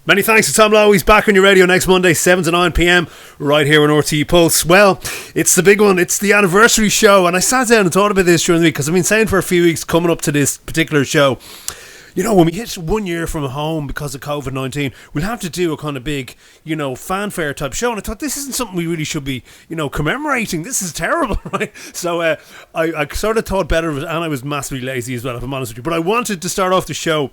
Many thanks to Tom Lowe. He's back on your radio next Monday, 7 to 9 p.m, right here on RTE Pulse. Well, it's the big one. It's the anniversary show. And I sat down and thought about this during the week because I've been saying for a few weeks coming up to this particular show, you know, when we hit 1 year from home because of COVID-19, we'll have to do a kind of big, you know, fanfare type show. And I thought, this isn't something we really should be, you know, commemorating. This is terrible, right? So I sort of thought better of it, and I was massively lazy as well, if I'm honest with you. But I wanted to start off the show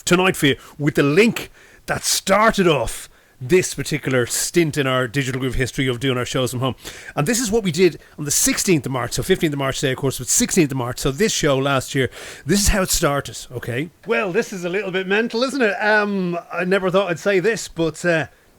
tonight for you with the link that started off this particular stint in our Digital Groove history of doing our shows from home. And this is what we did on the 16th of March. So 15th of March today, of course, but 16th of March. So this show last year, this is how it started, okay? Well, this is a little bit mental, isn't it? I never thought I'd say this, but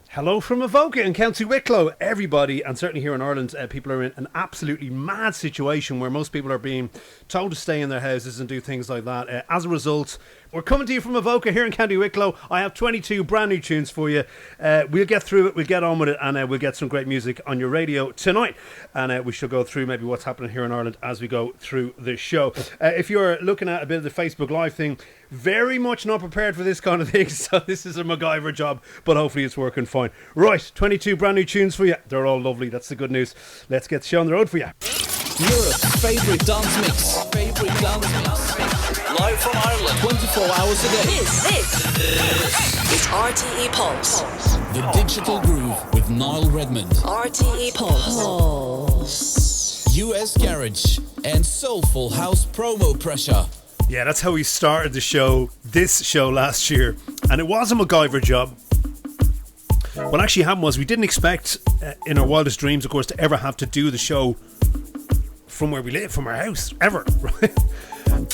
hello from Avoca in County Wicklow. Everybody, and certainly here in Ireland, people are in an absolutely mad situation where most people are being told to stay in their houses and do things like that. As a result, we're coming to you from Avoca here in County Wicklow. I have 22 brand new tunes for you. We'll get through it, we'll get on with it, and we'll get some great music on your radio tonight. And we shall go through maybe what's happening here in Ireland as we go through the show. If you're looking at a bit of the Facebook Live thing, very much not prepared for this kind of thing, so this is a MacGyver job, but hopefully it's working fine. Right, 22 brand new tunes for you. They're all lovely, that's the good news. Let's get the show on the road for you. Europe's favourite dance mix. Live from Ireland, 24 hours a day. This is RTE Pulse. The Digital Groove with Niall Redmond. RTE Pulse. US Garage and Soulful House promo pressure. Yeah, that's how we started the show, this show last year. And it was a MacGyver job. What actually happened was we didn't expect, in our wildest dreams, of course, to ever have to do the show from where we live, from our house, ever, right?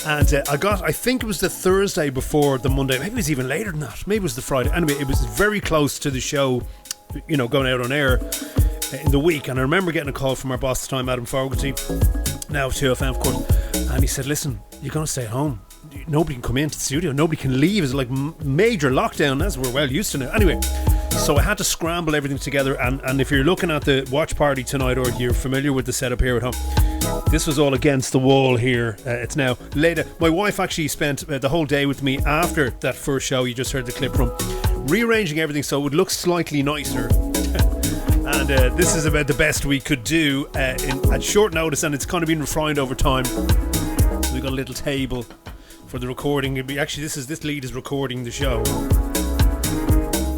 And I think it was the Thursday before the Monday, maybe it was even later than that, maybe it was the Friday. Anyway, it was very close to the show, you know, going out on air in the week. And I remember getting a call from our boss at the time, Adam Fogarty, now 2FM, of course, and he said, listen, you're going to stay at home. Nobody can come into the studio, nobody can leave. It's like major lockdown, as we're well used to now. Anyway, so I had to scramble everything together, and if you're looking at the watch party tonight, or you're familiar with the setup here at home, this was all against the wall here. It's now later. My wife actually spent the whole day with me after that first show you just heard the clip from, rearranging everything so it would look slightly nicer. And this is about the best we could do at short notice, and it's kind of been refined over time. So we got a little table for the recording. This lead is recording the show.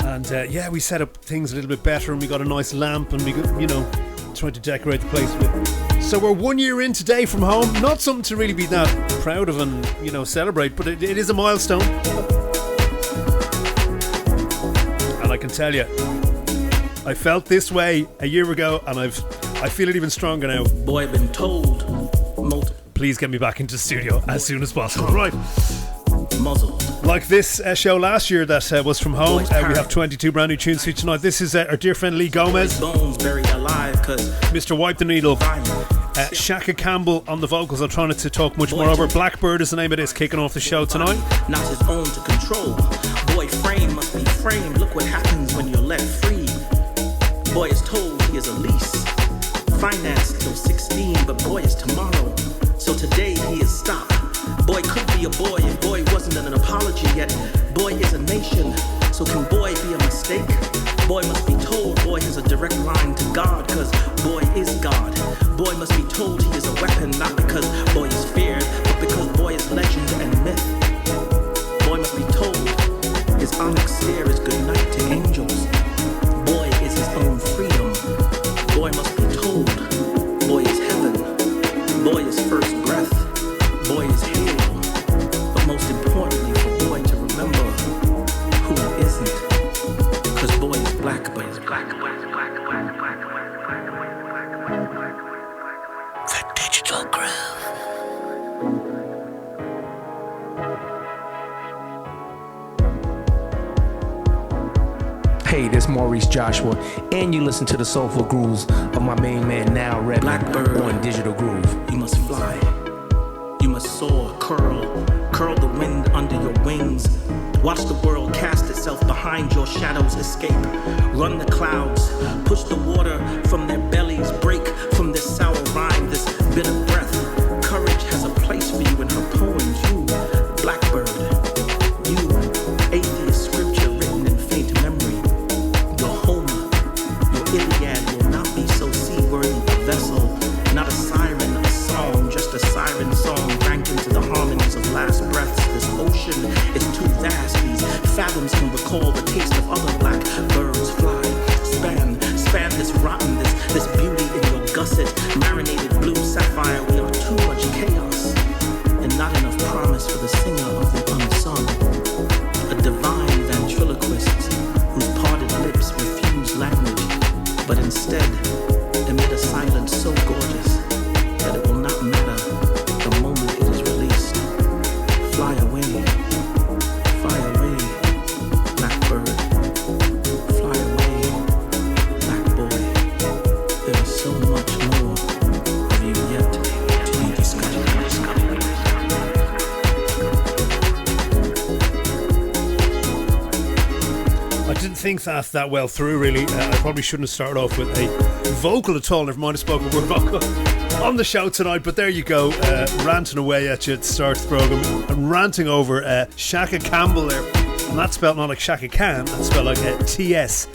And we set up things a little bit better, and we got a nice lamp, and we got, you know, trying to decorate the place a bit. So we're 1 year in today from home. Not something to really be that proud of and, you know, celebrate, but it is a milestone. And I can tell you, I felt this way a year ago, and I feel it even stronger now. Boy, I've been told. Please get me back into the studio as soon as possible. Right. Muzzled. Like this show last year that was from home, we have 22 brand new tunes for you tonight. This is our dear friend Lee Gomez, Bones buried alive, Mr. Wipe the Needle, Tshaka Campbell on the vocals. I'm trying not to talk much more over. Blackbird is the name of this, kicking off the show tonight. Not his own to control. Boy, frame must be framed. Look what happens when you're let free. Boy is told he is a lease, financed till 16, but boy is tomorrow. So today he is stopped. Boy could be a boy if boy wasn't an apology, yet boy is a nation. So can boy be a mistake? Boy must be told boy has a direct line to God, cause boy is God. Boy must be told he is a weapon, not because boy is feared, but because boy is legend and myth. Boy must be told his onyx stare is good night to angels. Boy is his own freedom. Boy must be told boy is heaven. Boy is first breath. Boy is hell. But most importantly for boy to remember who he isn't. Cause boy is black, boy is black. The Digital Groove. Hey, this Maurice Joshua, and you listen to the soulful grooves of my main man Niall Redmond Blackbird on Digital Groove. You must fly. You must soar, curl the wind under your wings. Watch the world cast itself behind your shadows, escape. Run the clouds, push the water from their bellies, break from this sour rhyme, this bitter breath. Courage has a place for you in her poems. You, Blackbird, you, atheist scripture written in faint recall the taste of other black birds fly. Span this rotten, this beauty in your gusset. Marinated blue sapphire, we are too much chaos. And not enough promise for the singer of the unsung. A divine ventriloquist whose parted lips refuse language, but instead emit a silence so gorgeous that it will not matter the moment it is released. Fly away, blackbird. Fly away, black boy. There is so much more of you yet to be discovered. I didn't think that well through, really. I probably shouldn't have started off with a vocal at all, never mind a spoken word vocal on the show tonight, but there you go, ranting away at you at the start of the programme and ranting over Tshaka Campbell there, and that's spelled not like Shaka Khan, that's spelled like Tshaka,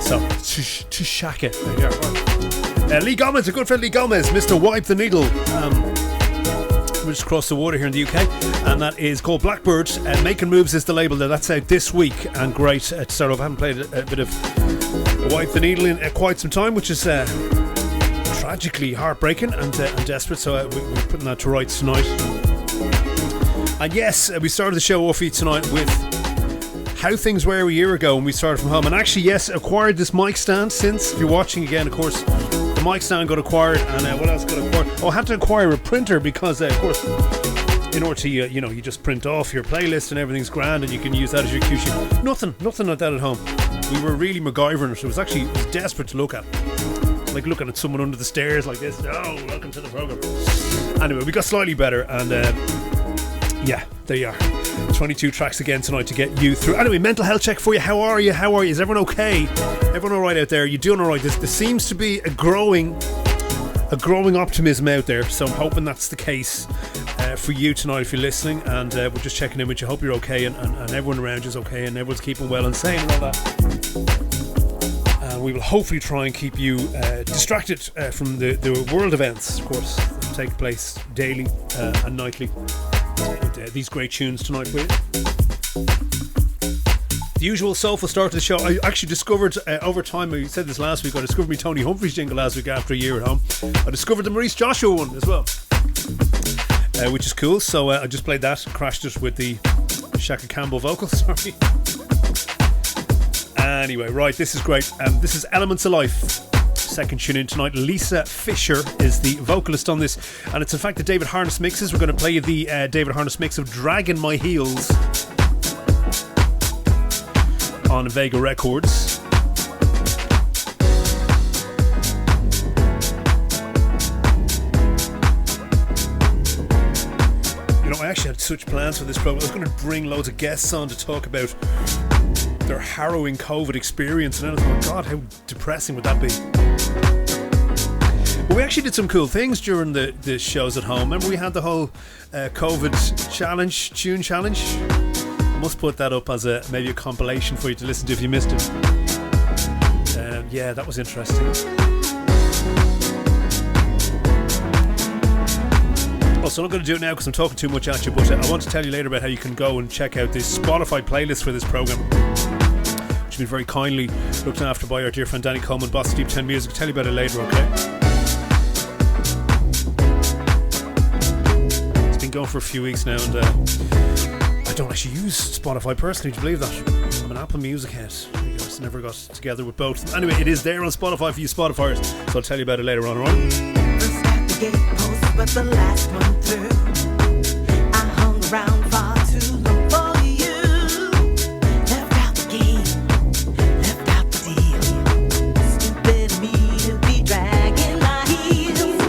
so Tshaka. There you are. Lee Gomez, a good friend Lee Gomez, Mr. Wipe the Needle, we're just across the water here in the UK, and that is called Blackbird. Making Moves is the label there. That's out this week, and great to start off. I haven't played a bit of Wipe the Needle in quite some time, which is tragically heartbreaking and desperate, so we're putting that to rights tonight. And yes, we started the show off tonight with how things were a year ago when we started from home, and actually, yes, acquired this mic stand since. If you're watching again, of course, the mic stand got acquired, and what else got acquired? Oh, I had to acquire a printer because, of course, in order to, you just print off your playlist and everything's grand and you can use that as your cue sheet. Nothing like that at home. We were really MacGyvering it. It was desperate to look at. Like looking at someone under the stairs like this. Oh, welcome to the program. Anyway, we got slightly better, and yeah, there you are. 22 tracks again tonight to get you through. Anyway, mental health check for you. How are you? Is everyone okay? Everyone alright out there? You doing alright? There seems to be a growing optimism out there, so I'm hoping that's the case for you tonight if you're listening, and we're just checking in with you. Hope you're okay, and everyone around you is okay, and everyone's keeping well and sane and all that. And we will hopefully try and keep you distracted from the world events, of course, that take place daily and nightly. With these great tunes tonight for you. The usual soulful start to the show. I actually discovered over time, I said this last week, I discovered me Tony Humphries jingle last week after a year at home. I discovered the Maurice Joshua one as well, which is cool, so I just played that, crashed it with the Tshaka Campbell vocal, sorry. Anyway, right, this is great. This is Elements of Life. Second tune in tonight. Lisa Fischer is the vocalist on this, and it's in fact the David Harness mixes. We're going to play you the David Harness mix of Draggin My Heels on Vega Records. I actually had such plans for this program. I was going to bring loads of guests on to talk about their harrowing COVID experience, and I thought, God, how depressing would that be? But we actually did some cool things during the shows at home. Remember we had the whole COVID challenge, tune challenge? I must put that up as maybe a compilation for you to listen to if you missed it. Yeah, that was interesting. Also, I'm not going to do it now because I'm talking too much at you, but I want to tell you later about how you can go and check out this Spotify playlist for this program, which has been very kindly looked after by our dear friend Danny Coleman, boss of Deep 10 Music. I'll tell you about it later, okay? It's been going for a few weeks now, and I don't actually use Spotify personally, do you believe that? I'm an Apple Music head. It's never got together with both. Anyway, it is there on Spotify for you Spotifyers, so I'll tell you about it later on, alright? But the last one through, I hung around far too long for you. Left out the game, left out the deal. Stupid me to be dragging my heels.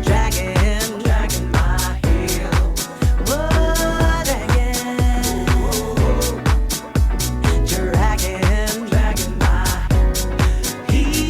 Dragging my heels. Whoa, dragging my heels.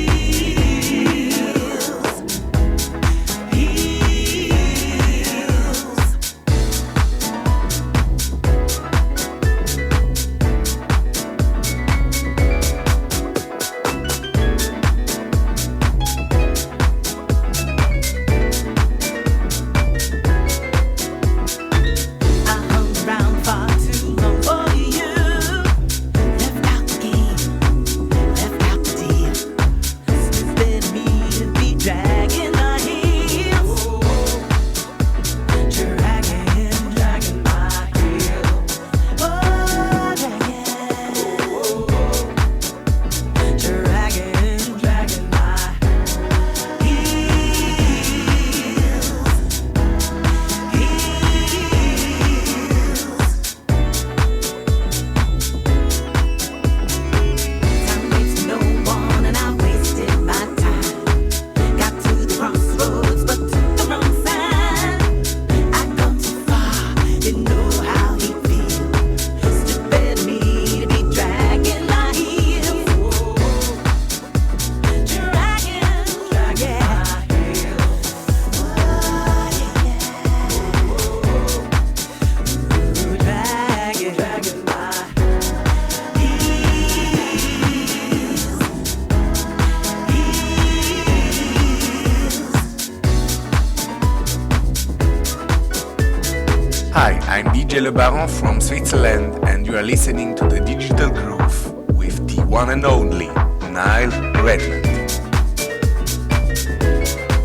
Le Baron from Switzerland, and you are listening to the Digital Groove with the one and only Niall Redmond.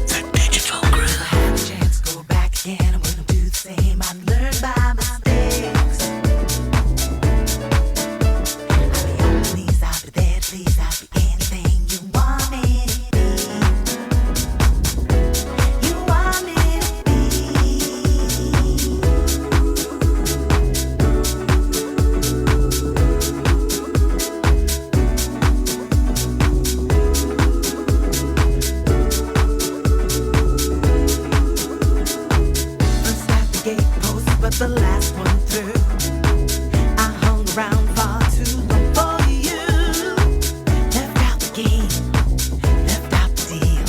The Digital Groove. I have a chance to go back again. I'm gonna do the same. I learned by mistakes. I'll be on my knees, I'll be there, please. I'll be anything you want me to be. You want me to be. First at the gate post, but the last one through. I hung around far too long for you. Left out the game, left out the deal.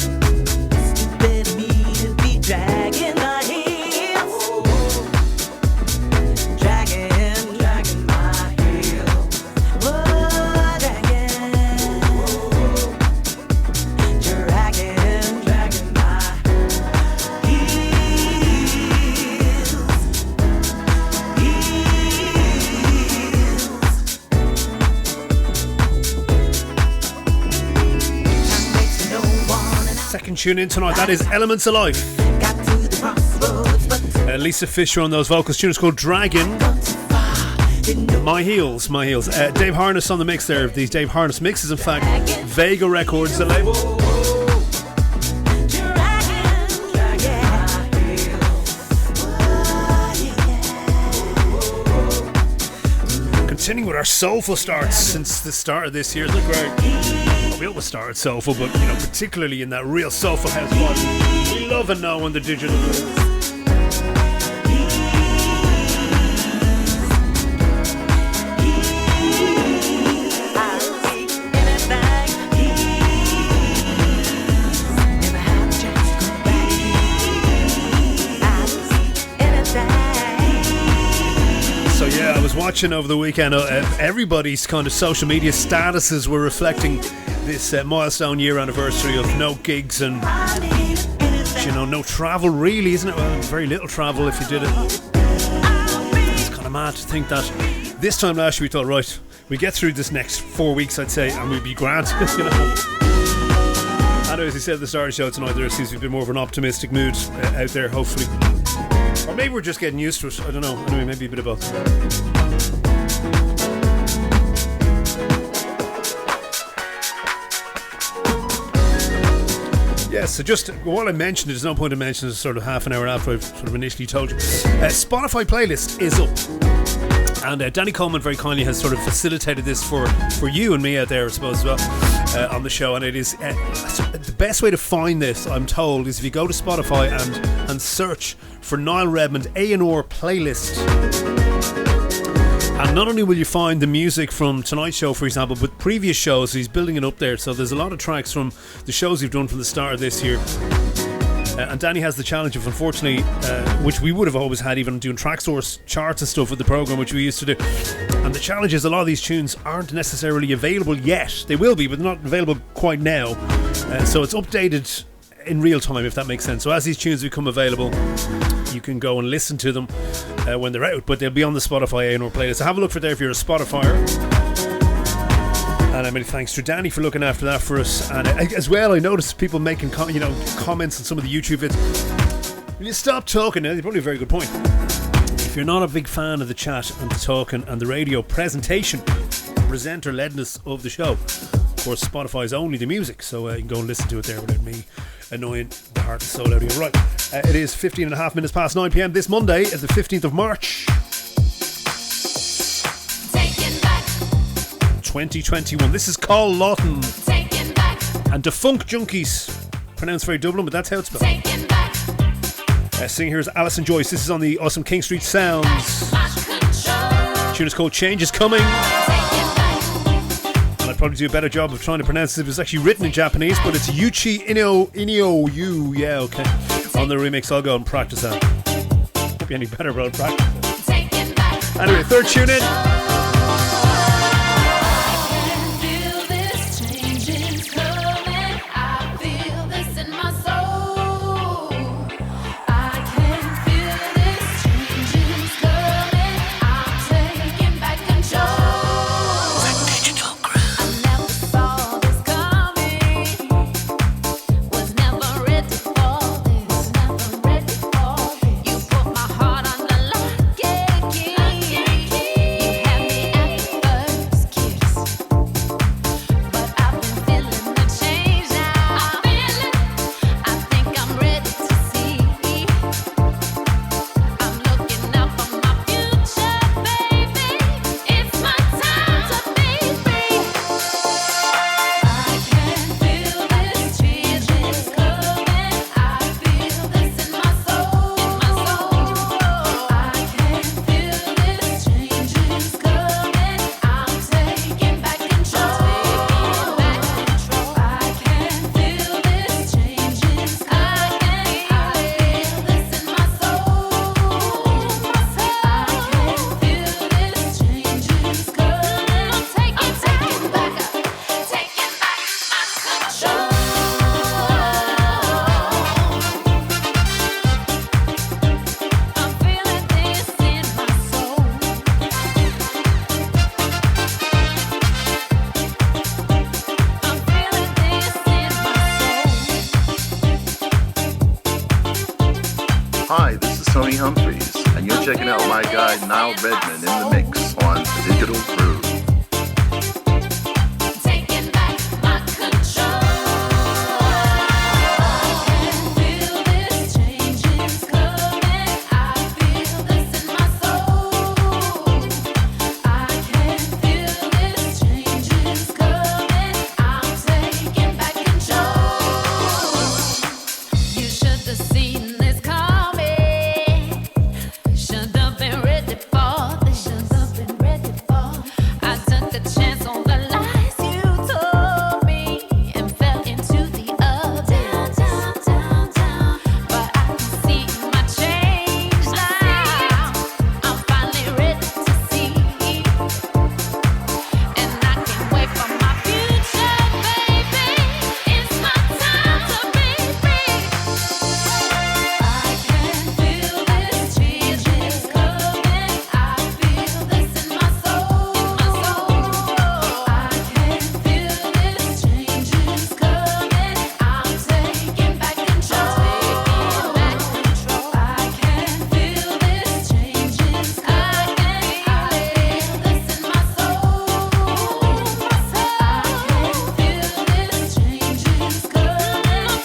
Stupid of me to be dragging my heels. Dragging my heels. Whoa, dragging my Second tune in tonight, that is Elements of Life. Got to the crossroads, but Lisa Fischer on those vocals. Tune is called Draggin My Heels. Dave Harness on the mix there. These Dave Harness mixes, in fact, Vega Records, the label. Continuing with our soulful starts since the start of this year. Look, we always start soulful, but particularly in that real soulful house vibe. We love and know on the digital. So yeah, I was watching over the weekend. Everybody's kind of social media statuses were reflecting this milestone year anniversary of no gigs and no travel, really, isn't it? Well, very little travel if you did it. It's kind of mad to think that this time last year we thought, right, we get through this next 4 weeks, I'd say, and we'd be grand. And as I said at the start of the show tonight, there seems to be a bit more of an optimistic mood out there, hopefully. Or maybe we're just getting used to it, I don't know. Anyway, maybe a bit of both. Yes, so just while I mentioned it, there's no point in mentioning it sort of half an hour after I've sort of initially told you. Spotify playlist is up. And Danny Coleman very kindly has sort of facilitated this for you and me out there, I suppose, as well, on the show. And it is the best way to find this, I'm told, is if you go to Spotify and search for Niall Redmond A&R playlist. And not only will you find the music from tonight's show, for example, but previous shows, he's building it up there. So there's a lot of tracks from the shows we've done from the start of this year. And Danny has the challenge of, unfortunately, which we would have always had, even doing track source charts and stuff with the program, which we used to do. And the challenge is a lot of these tunes aren't necessarily available yet. They will be, but they're not available quite now. So it's updated in real time, if that makes sense. So as these tunes become available, you can go and listen to them when they're out, but they'll be on the Spotify A&R playlist. So have a look for there if you're a Spotifyer. And many thanks to Danny for looking after that for us. And as well, I noticed people making comments on some of the YouTube vids. Will you stop talking now? You're probably a very good point. If you're not a big fan of the chat and the talking and the radio presentation, presenter-ledness of the show, of course, Spotify is only the music, so you can go and listen to it there without me annoying the heart and soul out of you. Right, it is 15 and a half minutes past 9 p.m. this Monday, the 15th of March. 2021. This is called Lawton Da Funk Junkies. Pronounced very Dublin, but that's how it's spelled. Singing here is Alyson Joyce. This is on the awesome King Street Sounds. The tune is called Change Is Coming. And I'd probably do a better job of trying to pronounce it. It was actually written in Japanese, but it's Yuichi Inoue. Yeah, okay. On the remix, I'll go and practice that. Won't be any better, but I'll practice it. Anyway, third tune in. Tony Humphries, and you're checking out my guy Niall Redmond in the mix on The Digital Groove. Taking back my control. I can feel this change is coming. I feel this in my soul. I can feel this change is coming. I'm taking back control. You should have seen this coming. Should have been ready for this. Should have been ready for. I took a chance on the lies you told me and fell into the down, down, down, down. But I can see my change now. I'm finally ready to see, and I can't wait for my future, baby. It's my time to be free. I can feel this change is coming. I feel this in my soul. I can feel this change is coming. I'm taking back control. I can feel this change is coming. I feel this in my soul. I can feel this change is coming. I'm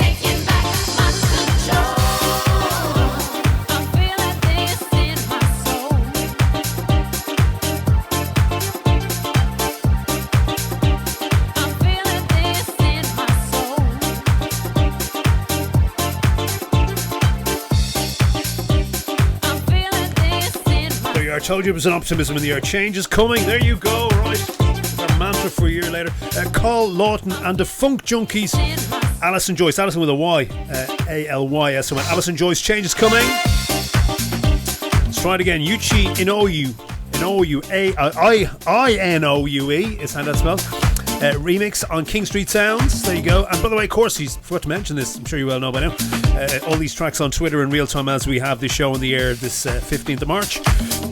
taking back my control. I'm feeling this in my soul. I'm feeling this in my soul. There you are. I told you it was an optimism in the air. Change is coming. There you go. Right. Our mantra for a year later. Call Lawton and the Funk Junkies. Alyson Joyce. Alyson with a Y. A-L-Y-S-O-N. Alyson Joyce. Change is coming. Let's try it again. Yuichi Inoue. I-N-O-U-E is how that's spelled. Remix on King Street Sounds. There you go. And by the way, of course, he's forgot to mention this. I'm sure you well know by now. All these tracks on Twitter in real time as we have this show on the air this 15th of March.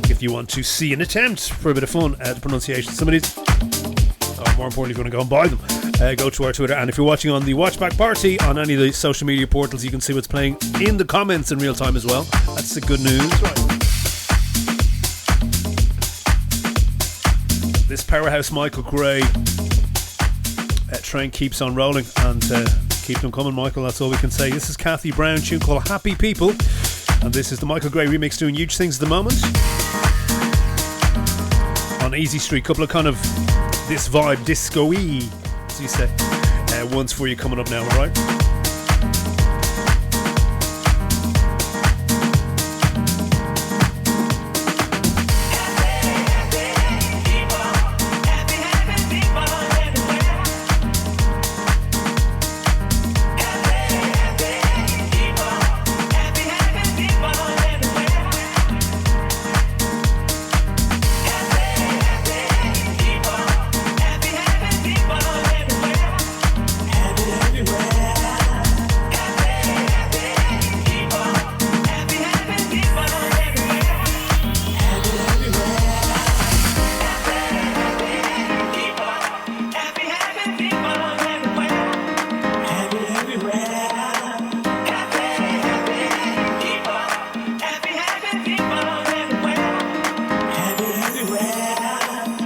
If you want to see an attempt for a bit of fun at the pronunciation, somebody's, or more importantly, if you want to go and buy them, go to our Twitter. And if you're watching on the Watchback Party on any of the social media portals, you can see what's playing in the comments in real time as well. That's the good news. Right. This powerhouse Michael Gray train keeps on rolling, and keep them coming, Michael. That's all we can say. This is Kathy Brown, tune called Happy People, and this is the Michael Gray remix doing huge things at the moment on Easy Street. Couple of kind of this vibe, disco-y, as you say, ones for you coming up now, alright?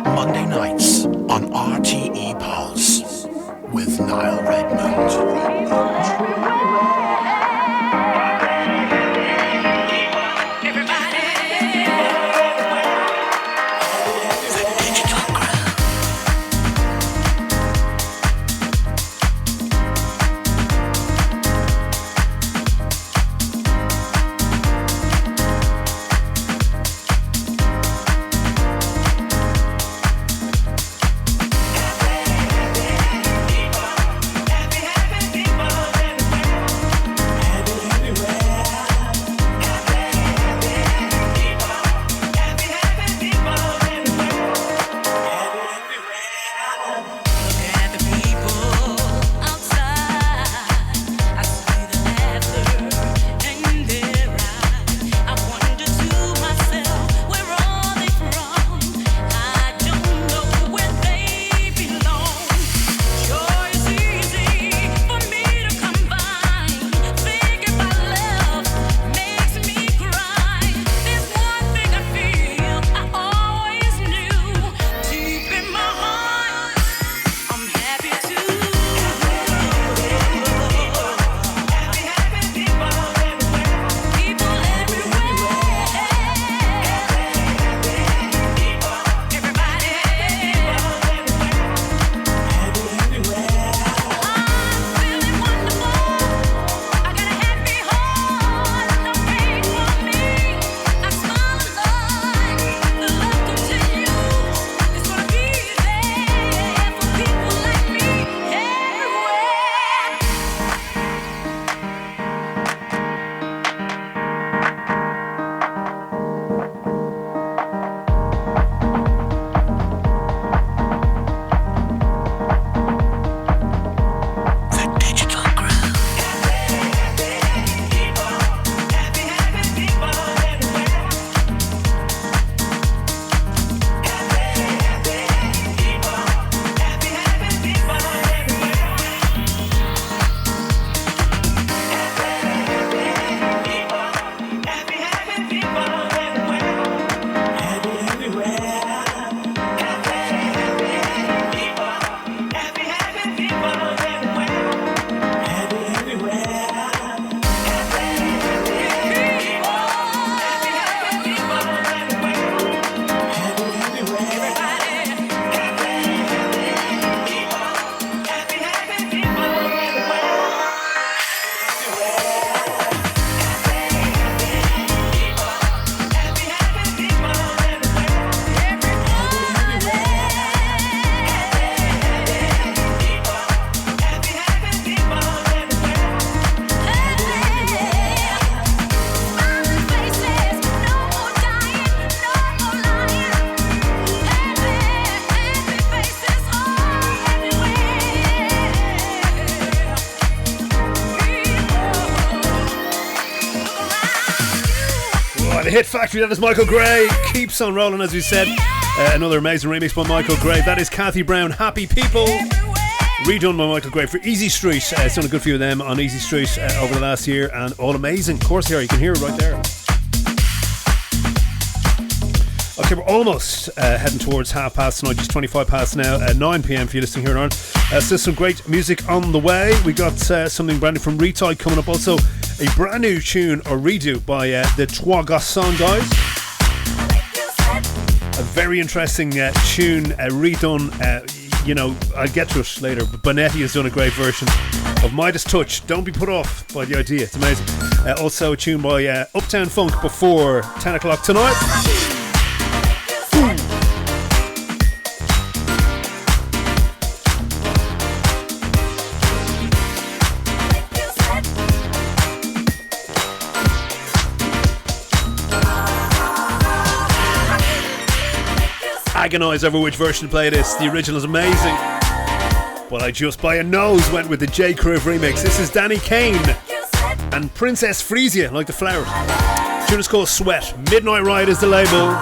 Monday nights on RTE Pulse with Niall Redmond. Happy the Hit Factory, that is Michael Gray. Keeps on rolling, as we said. Another amazing remix by Michael Gray. That is Kathy Brown, Happy People. Redone by Michael Gray for Easy Street. It's done a good few of them on Easy Street over the last year, and all amazing. Of course, here you can hear it right there. Okay, we're almost heading towards half past tonight, just 25 past now, 9 p.m. for you listening here in Ireland. So some great music on the way. We got something brand new from Retide coming up. Also, a brand new tune or redo by the Trois guys. A very interesting tune, redone. I'll get to it later, but Bonetti has done a great version of Midas Touch. Don't be put off by the idea, it's amazing. Also a tune by Uptown Funk before 10 o'clock tonight. Agonise over which version to play this. The original is amazing, but I just by a nose went with the Jkriv remix. This is Danny Kane and Princess Freesia, like the flowers. The tune is called Sweat. Midnight Riot is the label.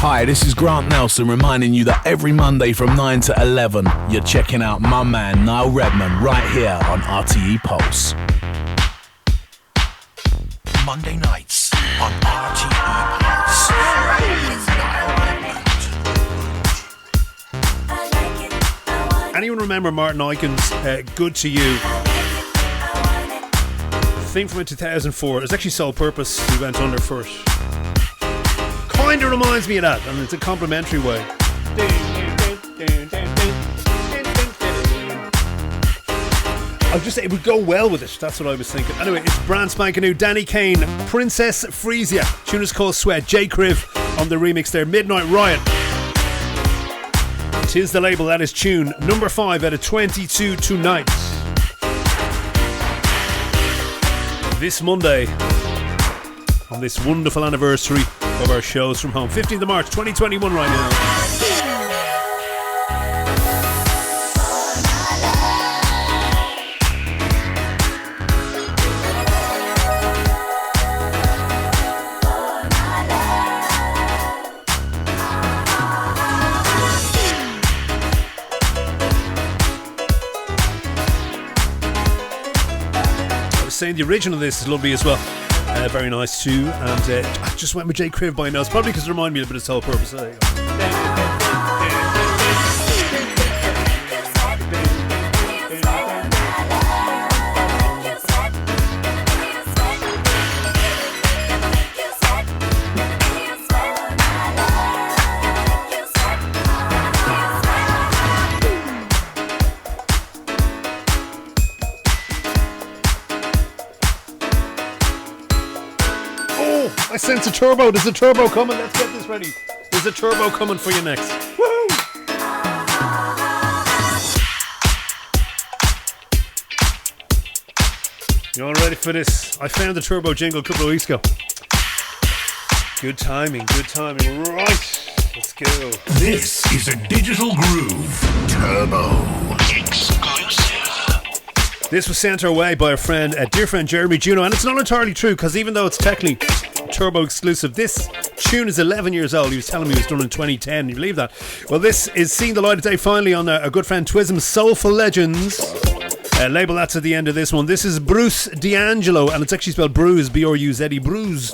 Hi, this is Grant Nelson reminding you that every Monday from 9 to 11, you're checking out my man Niall Redmond right here on RTE Pulse. Monday nights on RTE Pulse with Niall Redmond. Anyone remember Martin Icon's Good to You? Theme from 2004. It was actually Sole Purpose who went under first. Kind of reminds me of that, and it's a complimentary way. I just say it would go well with it. That's what I was thinking. Anyway, it's brand spanking new. Danny Kane, Princess Freesia. Tune is called Sweat. Jkriv on the remix there. Midnight Riot. Tis the label. That is tune number 5 out of 22 tonight. This Monday, on this wonderful anniversary of our shows from home, 15th of March 2021 right now. saying the original of this is lovely as well. Very nice too. And I just went with Jkriv by now. It's probably because it reminded me a bit of Soul Purpose. There you go. I sense a turbo. There's a turbo coming. Let's get this ready. There's a turbo coming for you next. Woo! You all ready for this? I found the turbo jingle a couple of weeks ago. Good timing. Right. Let's go. This is a Digital Groove Turbo exclusive. This was sent our way by a dear friend Jeremy Juno, and it's not entirely true because even though it's technically turbo exclusive, this tune is 11 years old. He was telling me it was done in 2010. You believe that? Well, this is seeing the light of day finally on a good friend Twism's Soulful Legends label. That's at the end of this one. This is Bruce D'Angelo, and it's actually spelled Bruce, B-R-U-Z-E, Bruce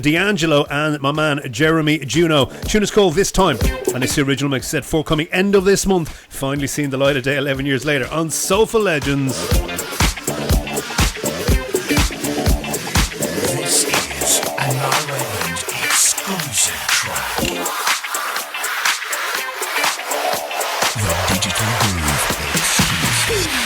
D'Angelo, and my man Jeremy Juno. Tune is called This Time, and it's the original mix set forthcoming end of this month. Finally seeing the light of day 11 years later on Soulful Legends. This is a Niall Redmond exclusive track. The Digital Groove exclusive.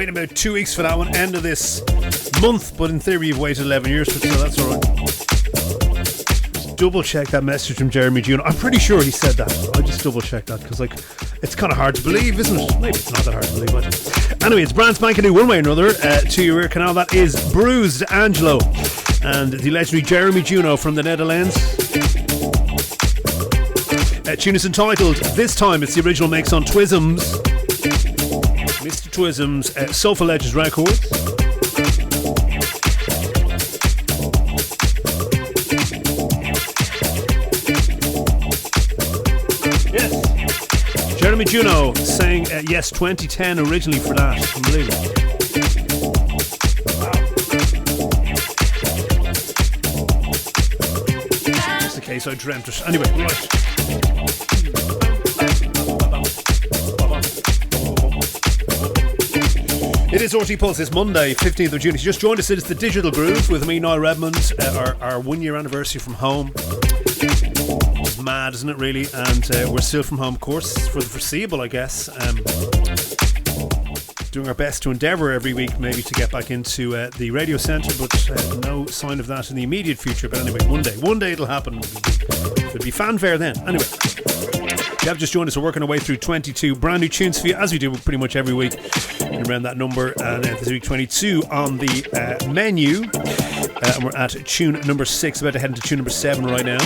waiting about 2 weeks for that one, end of this month, but in theory you've waited 11 years for it, so that's alright. Just double check that message from Jeremy Juno. I'm pretty sure he said that. I just double check that because, like, it's kind of hard to believe, isn't it? Maybe it's not that hard to believe, but anyway, it's brand spanking new one way or another to your ear canal. That is Bruised D'Angelo and the legendary Jeremy Juno from the Netherlands. Tune is entitled This Time. It's the original mix on Twisms, Mr. Twisms, Soulful Legends Records. Yes, Jeremy Juno saying yes, 2010 originally for that. Unbelievable. Wow. Just in case I dreamt it. Anyway, right. It is RTE Pulse. It's Monday, 15th of June. If you just joined us, it's the Digital Groove with me, Niall Redmond. Our 1 year anniversary from home. It's mad, isn't it, really? And we're still from home, of course, for the foreseeable, I guess. Doing our best to endeavour every week, maybe, to get back into the radio centre, but no sign of that in the immediate future. But anyway, one day it'll happen. It'll be fanfare then. Anyway. If you have just joined us, we're working our way through 22 brand new tunes for you, as we do pretty much every week, around that number. And this week 22 on the menu, and we're at tune number 6, about to head into tune number 7 right now.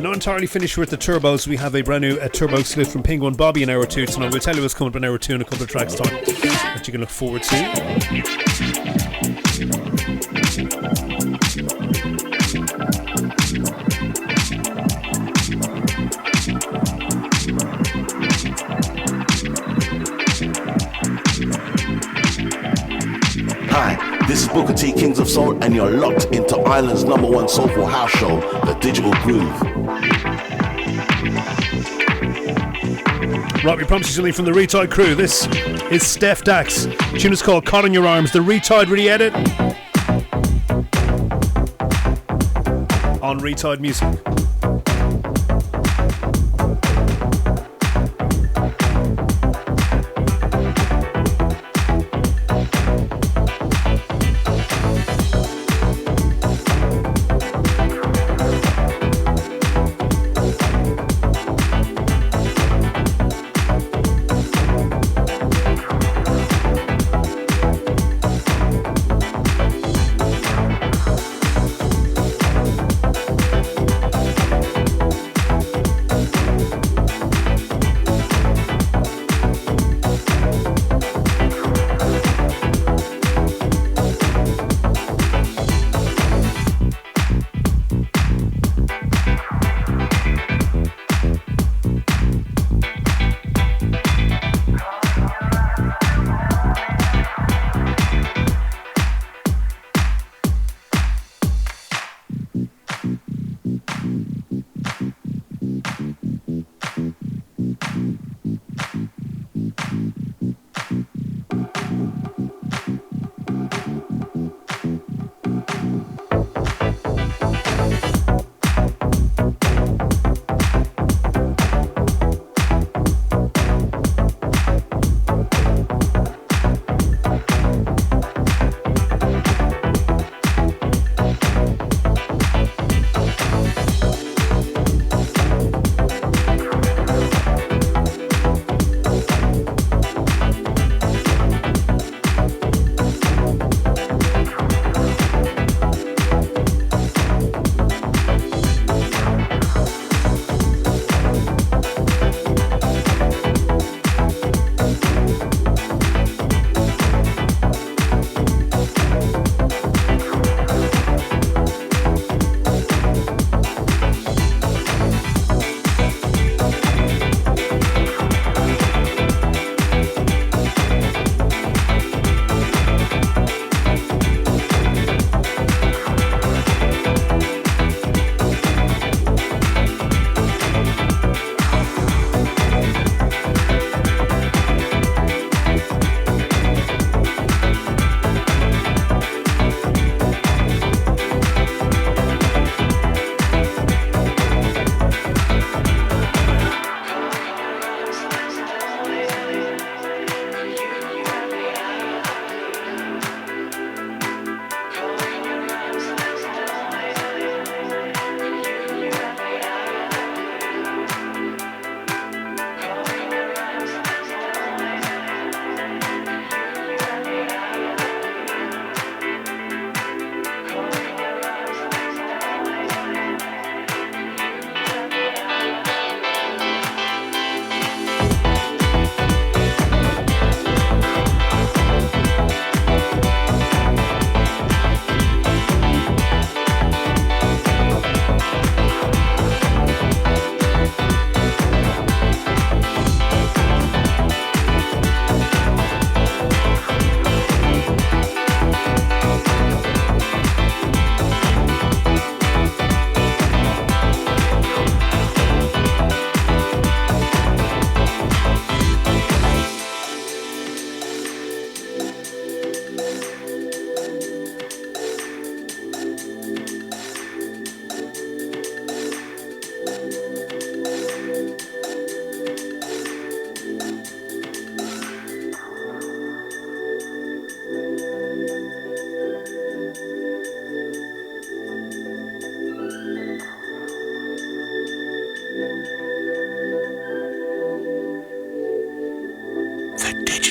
Not entirely finished with the turbos. We have a brand new turbo exclusive from Penguin Bobby in hour 2 tonight. We'll tell you what's coming up in hour 2 in a couple of tracks time that you can look forward to. Hi, this is Booker T, Kings of Soul, and you're locked into Ireland's #1 soulful house show, The Digital Groove. Right, we promised you something from the Retide crew. This is Steph Daxx. The tune is called Caught in Your Arms. The Retide re-edit on Retide Music.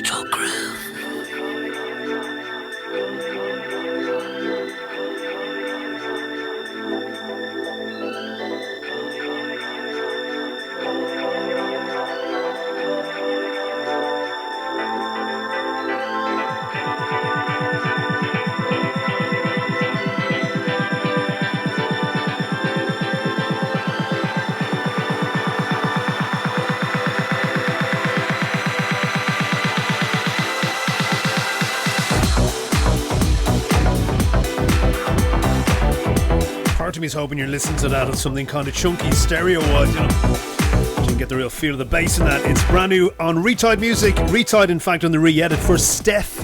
Digital Groove. He's hoping you're listening to that on something kind of chunky stereo-wise, you know. You can get the real feel of the bass in that. It's brand new on Retide Music. Retide, in fact, on the re-edit for Steph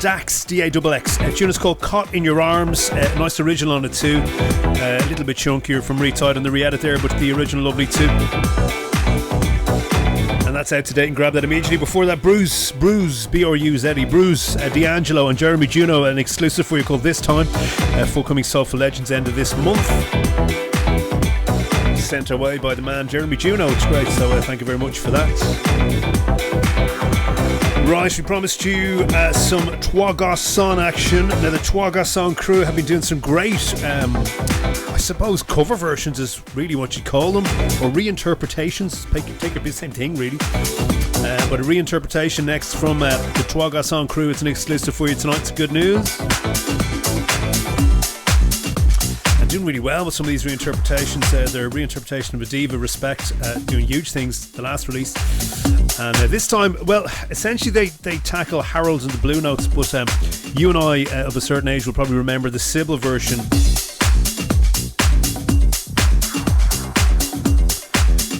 Daxx, Daxx. The tune is called Caught in Your Arms. Nice original on it too. A little bit chunkier from Retide on the re-edit there, but the original lovely too. And that's out to date, and grab that immediately. Before that, Bruce, B-R-U-Z-E, Bruce, D'Angelo and Jeremy Juno, an exclusive for you called This Time. Forthcoming Soulful Legends end of this month. Sent away by the man Jeremy Juno. It's great, so thank you very much for that. Right, we promised you some Trois action. Now, the Trois crew have been doing some great, I suppose, cover versions is really what you call them, or reinterpretations. Take it be the same thing, really. But a reinterpretation next from the Trois crew. It's an exclusive for you tonight. It's good news. Doing really well with some of these reinterpretations. Their reinterpretation of a Diva, Respect, doing huge things, the last release. And this time, well, essentially they tackle Harold and the Blue Notes, but you and I of a certain age will probably remember the Sybil version.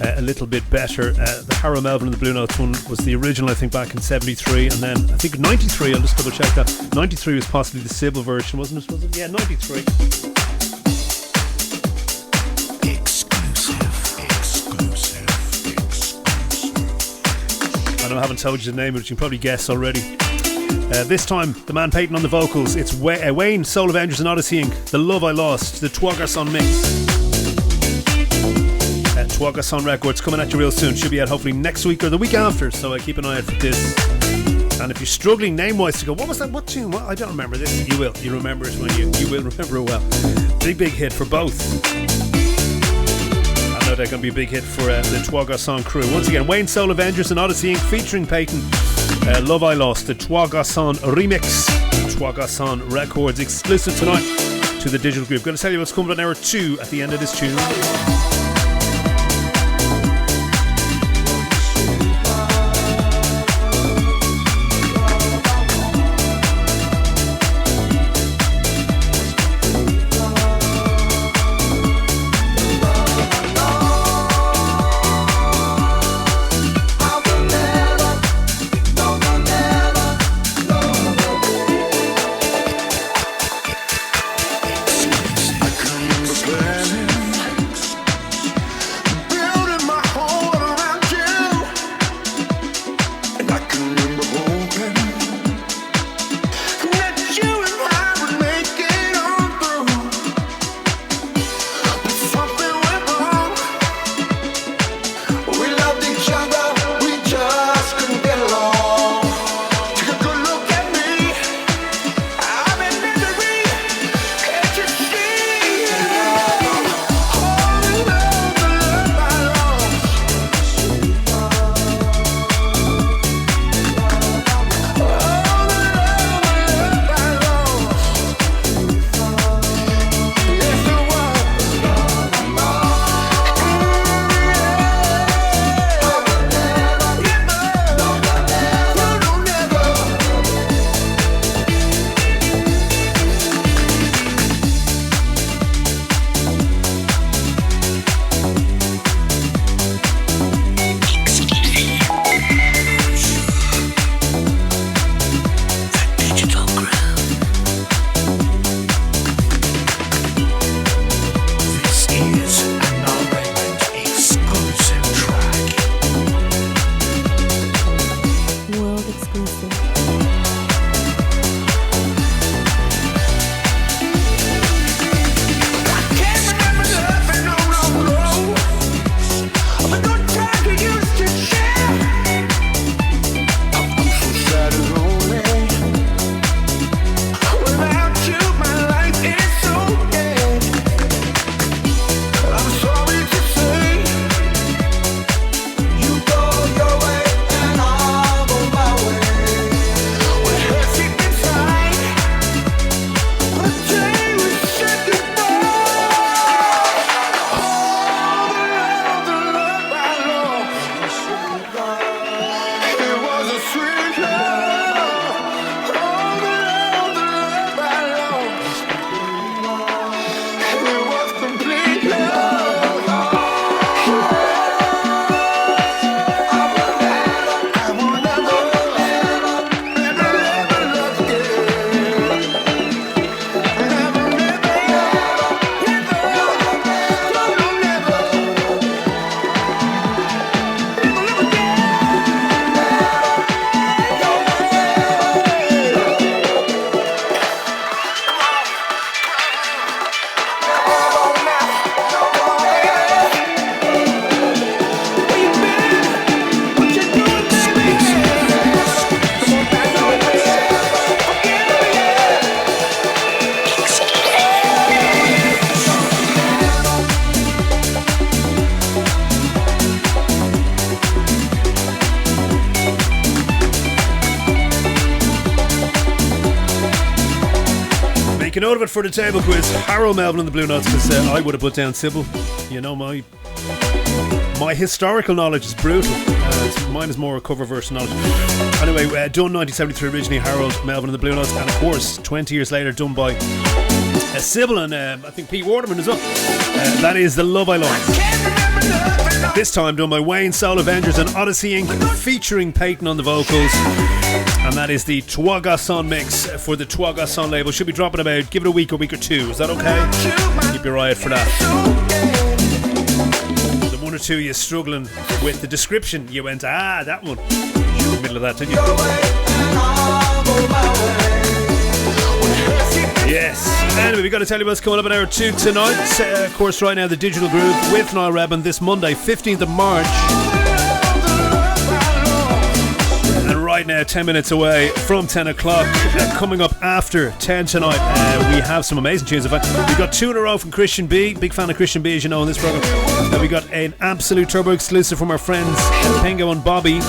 A little bit better. The Harold Melvin and the Blue Notes one was the original, I think, back in 73, and then I think 93, I'll just double check that. 93 was possibly the Sybil version, wasn't it? Was it? Yeah, 93. I haven't told you the name, but you can probably guess already. This time, the man Peyton on the vocals. It's Wayne, Soul Avengerz and Odyssey Inc. The Love I Lost, the Trois mix. Trois Records coming at you real soon. Should be out hopefully next week or the week after, so keep an eye out for this. And if you're struggling name-wise to go, what was that? What tune? What? I don't remember this. You will. You remember it when you will remember it well. Big hit for both. They're going to be a big hit for the Trois crew. Once again, Wayne, Soul Avengerz and Odyssey Inc. featuring Peyton. Love I Lost, the Trois remix. Trois Records exclusive tonight to the Digital Groove. Going to tell you what's coming on hour 2 at the end of this tune. Make a note of it for the table quiz. Harold Melvin and the Blue Notes, because I would have put down Sybil. You know, my historical knowledge is brutal. Mine is more a cover verse knowledge. Anyway, done 1973 originally, Harold Melvin and the Blue Notes, and of course 20 years later done by Sybil and I think Pete Waterman as well. That is The Love I Lost. This time done by Wayne, Soul, Avengerz and Odyssey Inc. featuring Peyton on the vocals. And that is the Trois mix for the Trois label. Should be dropping about, give it a week or two. Is that okay? Keep your eye out for that. The one or two you're struggling with the description, you went, that one. In the middle of that, didn't you? Yes. Anyway, we've got to tell you what's coming up in hour 2 tonight. Of course, right now, the Digital Groove with Niall Redmond this Monday, 15th of March. And right now, 10 minutes away from 10 o'clock, coming up after 10 tonight, we have some amazing tunes. In fact, we've got 2 in a row from Christian B. Big fan of Christian B, as you know, in this program. We got an absolute turbo exclusive from our friends Pingo and Bobby.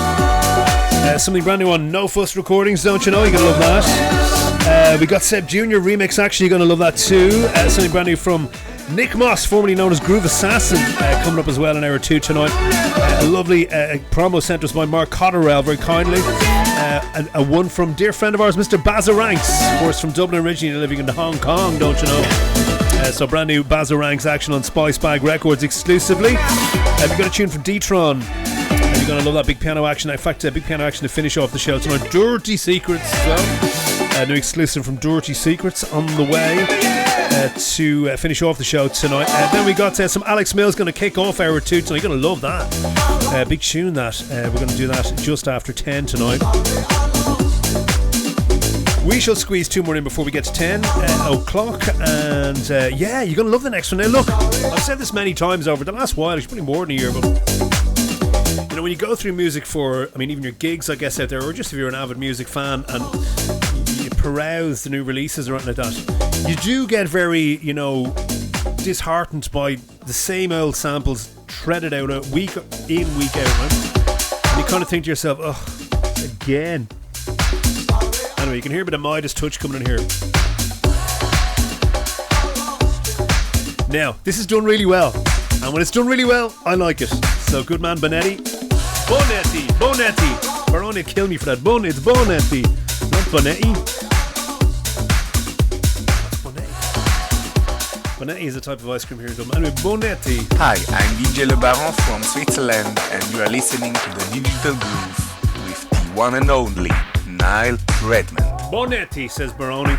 Something brand new on No Fuss Recordings, don't you know? You're going to love that. We got Seb Jr. remix action, you're going to love that too. Something brand new from Nick Moss, formerly known as Groove Assassin, coming up as well in hour 2 tonight. A lovely promo sent to us by Mark Cotterell very kindly. A one from dear friend of ours, Mr. Bazaranks, of course from Dublin originally, living in Hong Kong, don't you know? So brand new Bazaranks action on Spice Bag Records exclusively. We've got a tune from D-Tron. You're going to love that big piano action. In fact, big piano action to finish off the show tonight. Dirty Secrets. So, new exclusive from Dirty Secrets on the way to finish off the show tonight. Then we got some Alex Mills going to kick off hour 2 tonight. You're going to love that. Big tune that. We're going to do that just after 10 tonight. We shall squeeze 2 more in before we get to 10 o'clock. And you're going to love the next one. Now look, I've said this many times over the last while. It's probably more than a year, but you know, when you go through music for, I mean, even your gigs, I guess, out there, or just if you're an avid music fan and you peruse the new releases or anything like that, you do get very, you know, disheartened by the same old samples threaded out week in, week out, right? And you kind of think to yourself, oh, again. Anyway, you can hear a bit of Midas touch coming in here. Now, this is done really well. And when it's done really well, I like it. So, good man, Bonetti. Baroni kill me for that. It's Bonetti, not Bonetti. Bonetti is a type of ice cream here in Dublin. Anyway, Bonetti. Hi, I'm DJ Le Baron from Switzerland, and you are listening to the Digital Groove with the one and only Niall Redmond. Bonetti, says Baroni.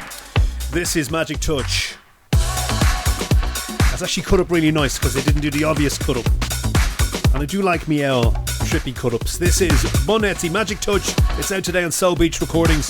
This is Magic Touch. That's actually cut up really nice because they didn't do the obvious cut up. And I do like Miel trippy cut ups. This is Bonetti, Magic Touch. It's out today on Soul Beach Recordings.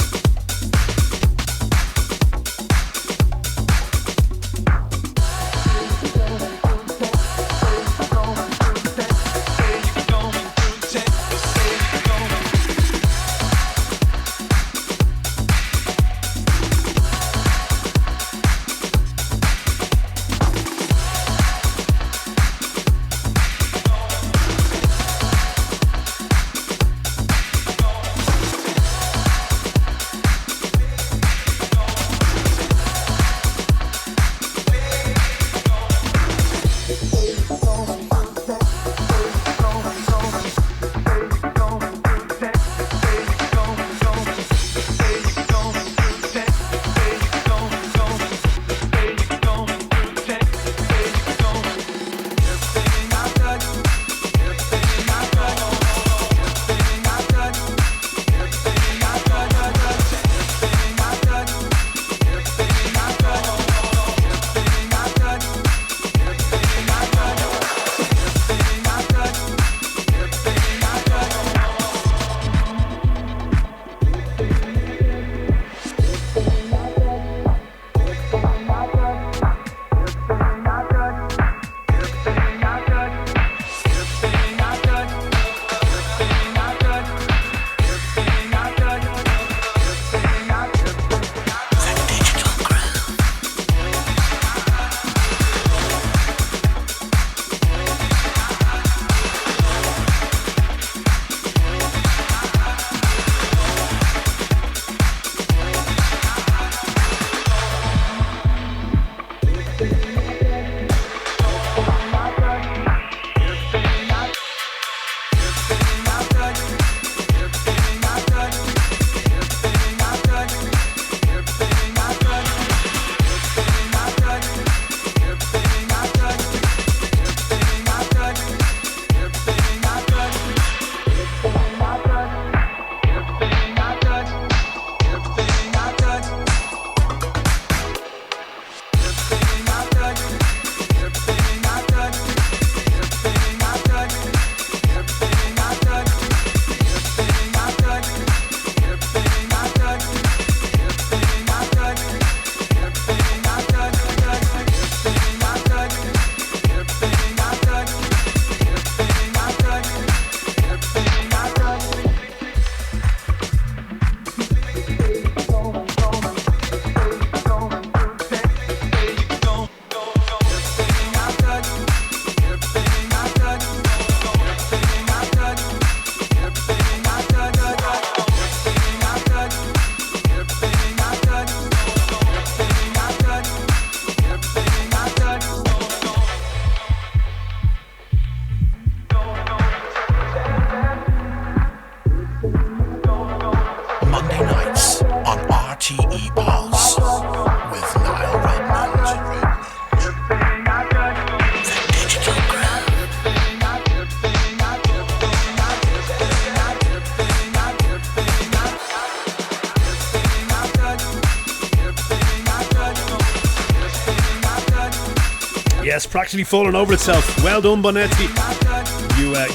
Yes, practically falling over itself. Well done, Bonetti.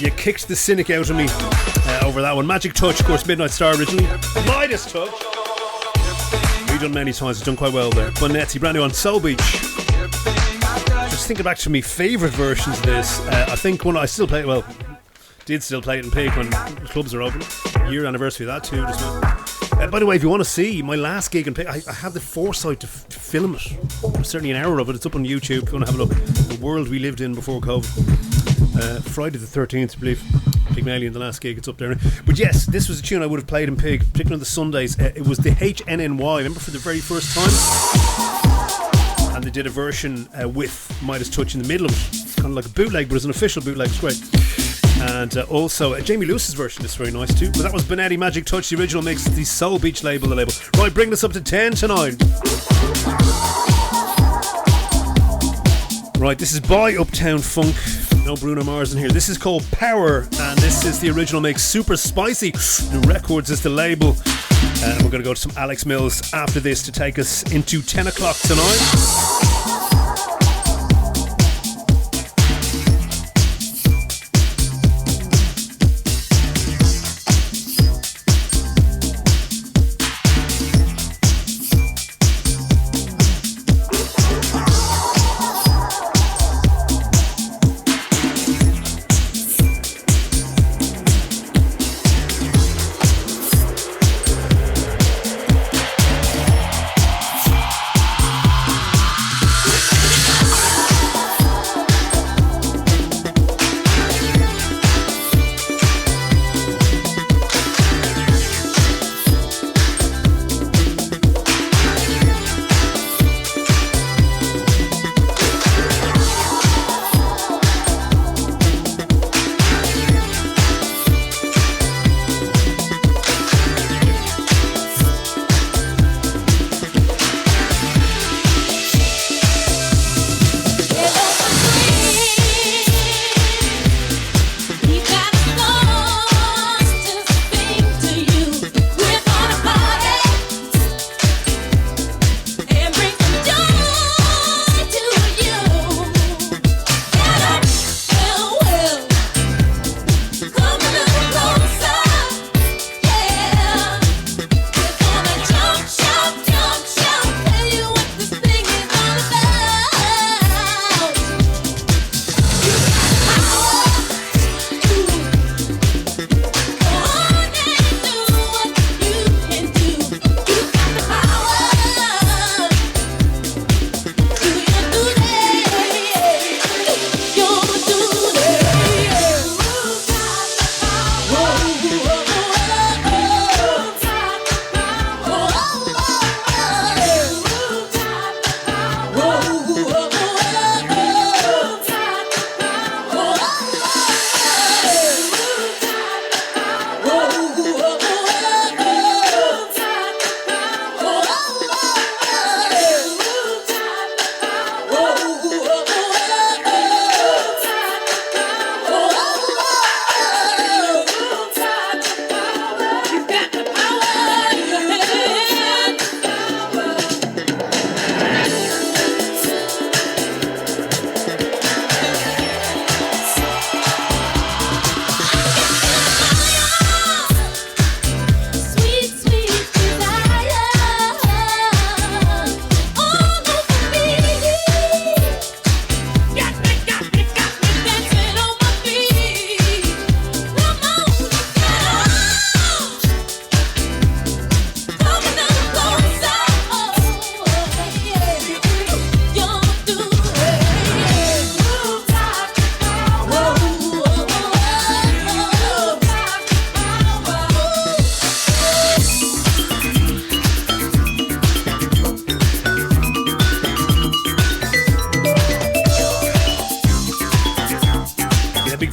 You kicked the cynic out of me over that one. Magic Touch, of course, Midnight Star originally. Midas Touch. We've done many times, it's done quite well there. Bonetti, brand new on Soul Beach. Just thinking back to my favourite versions of this. I think one I still play, well, did still play it in Pig when clubs are open. Year anniversary of that too. Just by the way, if you want to see my last gig in Pig, I had the foresight to film it. There's certainly an hour of it. It's up on YouTube if you want to have a look. The world we lived in before COVID. Friday the 13th, I believe. Pygmalion, the last gig, it's up there. But yes, this was a tune I would have played in Pig, particularly on the Sundays. It was the HNNY, remember, for the very first time. And they did a version with Midas Touch in the middle of it. It's kind of like a bootleg, but it's an official bootleg. It's great. And also Jamie Lewis's version is very nice too. But that was Bonetti, Magic Touch, the original mix, the Soul Beach label, the label. Right, bring this up to 10 to 9. Right, this is by Uptown Funk. No Bruno Mars in here. This is called Power, and this is the original mix, super spicy. New Records is the label. And we're going to go to some Alex Mills after this to take us into 10 o'clock tonight.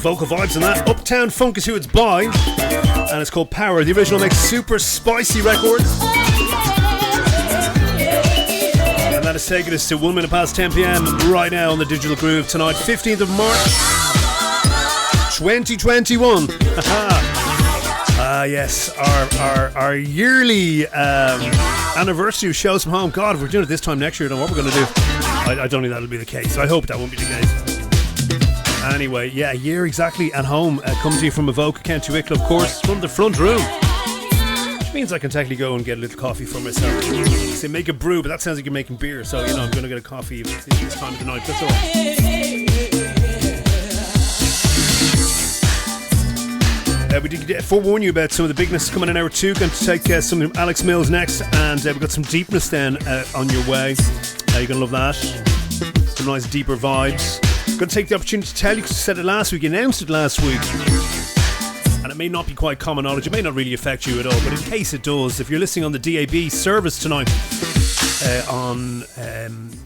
Vocal vibes on that. Uptown Funk is who it's by, and it's called Power. The original makes super spicy records. And that is taking us to 1 minute past 10 p.m. right now on the Digital Groove tonight, 15th of March 2021. Yes, our yearly anniversary of Shows from Home. God, if we're doing it this time next year, I don't know what we're going to do. I don't think that'll be the case. I hope that won't be the case. Anyway, yeah, a year exactly at home. Comes to you from Evoke, County Wicklow, of course, from the front room. Which means I can technically go and get a little coffee for myself. Say make a brew, but that sounds like you're making beer, so you know I'm going to get a coffee this time of the night. That's all. We did forewarn you about some of the bigness coming in hour 2. Going to take some from Alex Mills next, and we've got some deepness then on your way. You're going to love that. Some nice deeper vibes. Going to take the opportunity to tell you, because I said it last week, announced it last week, and it may not be quite common knowledge, it may not really affect you at all, but in case it does, if you're listening on the DAB service tonight, on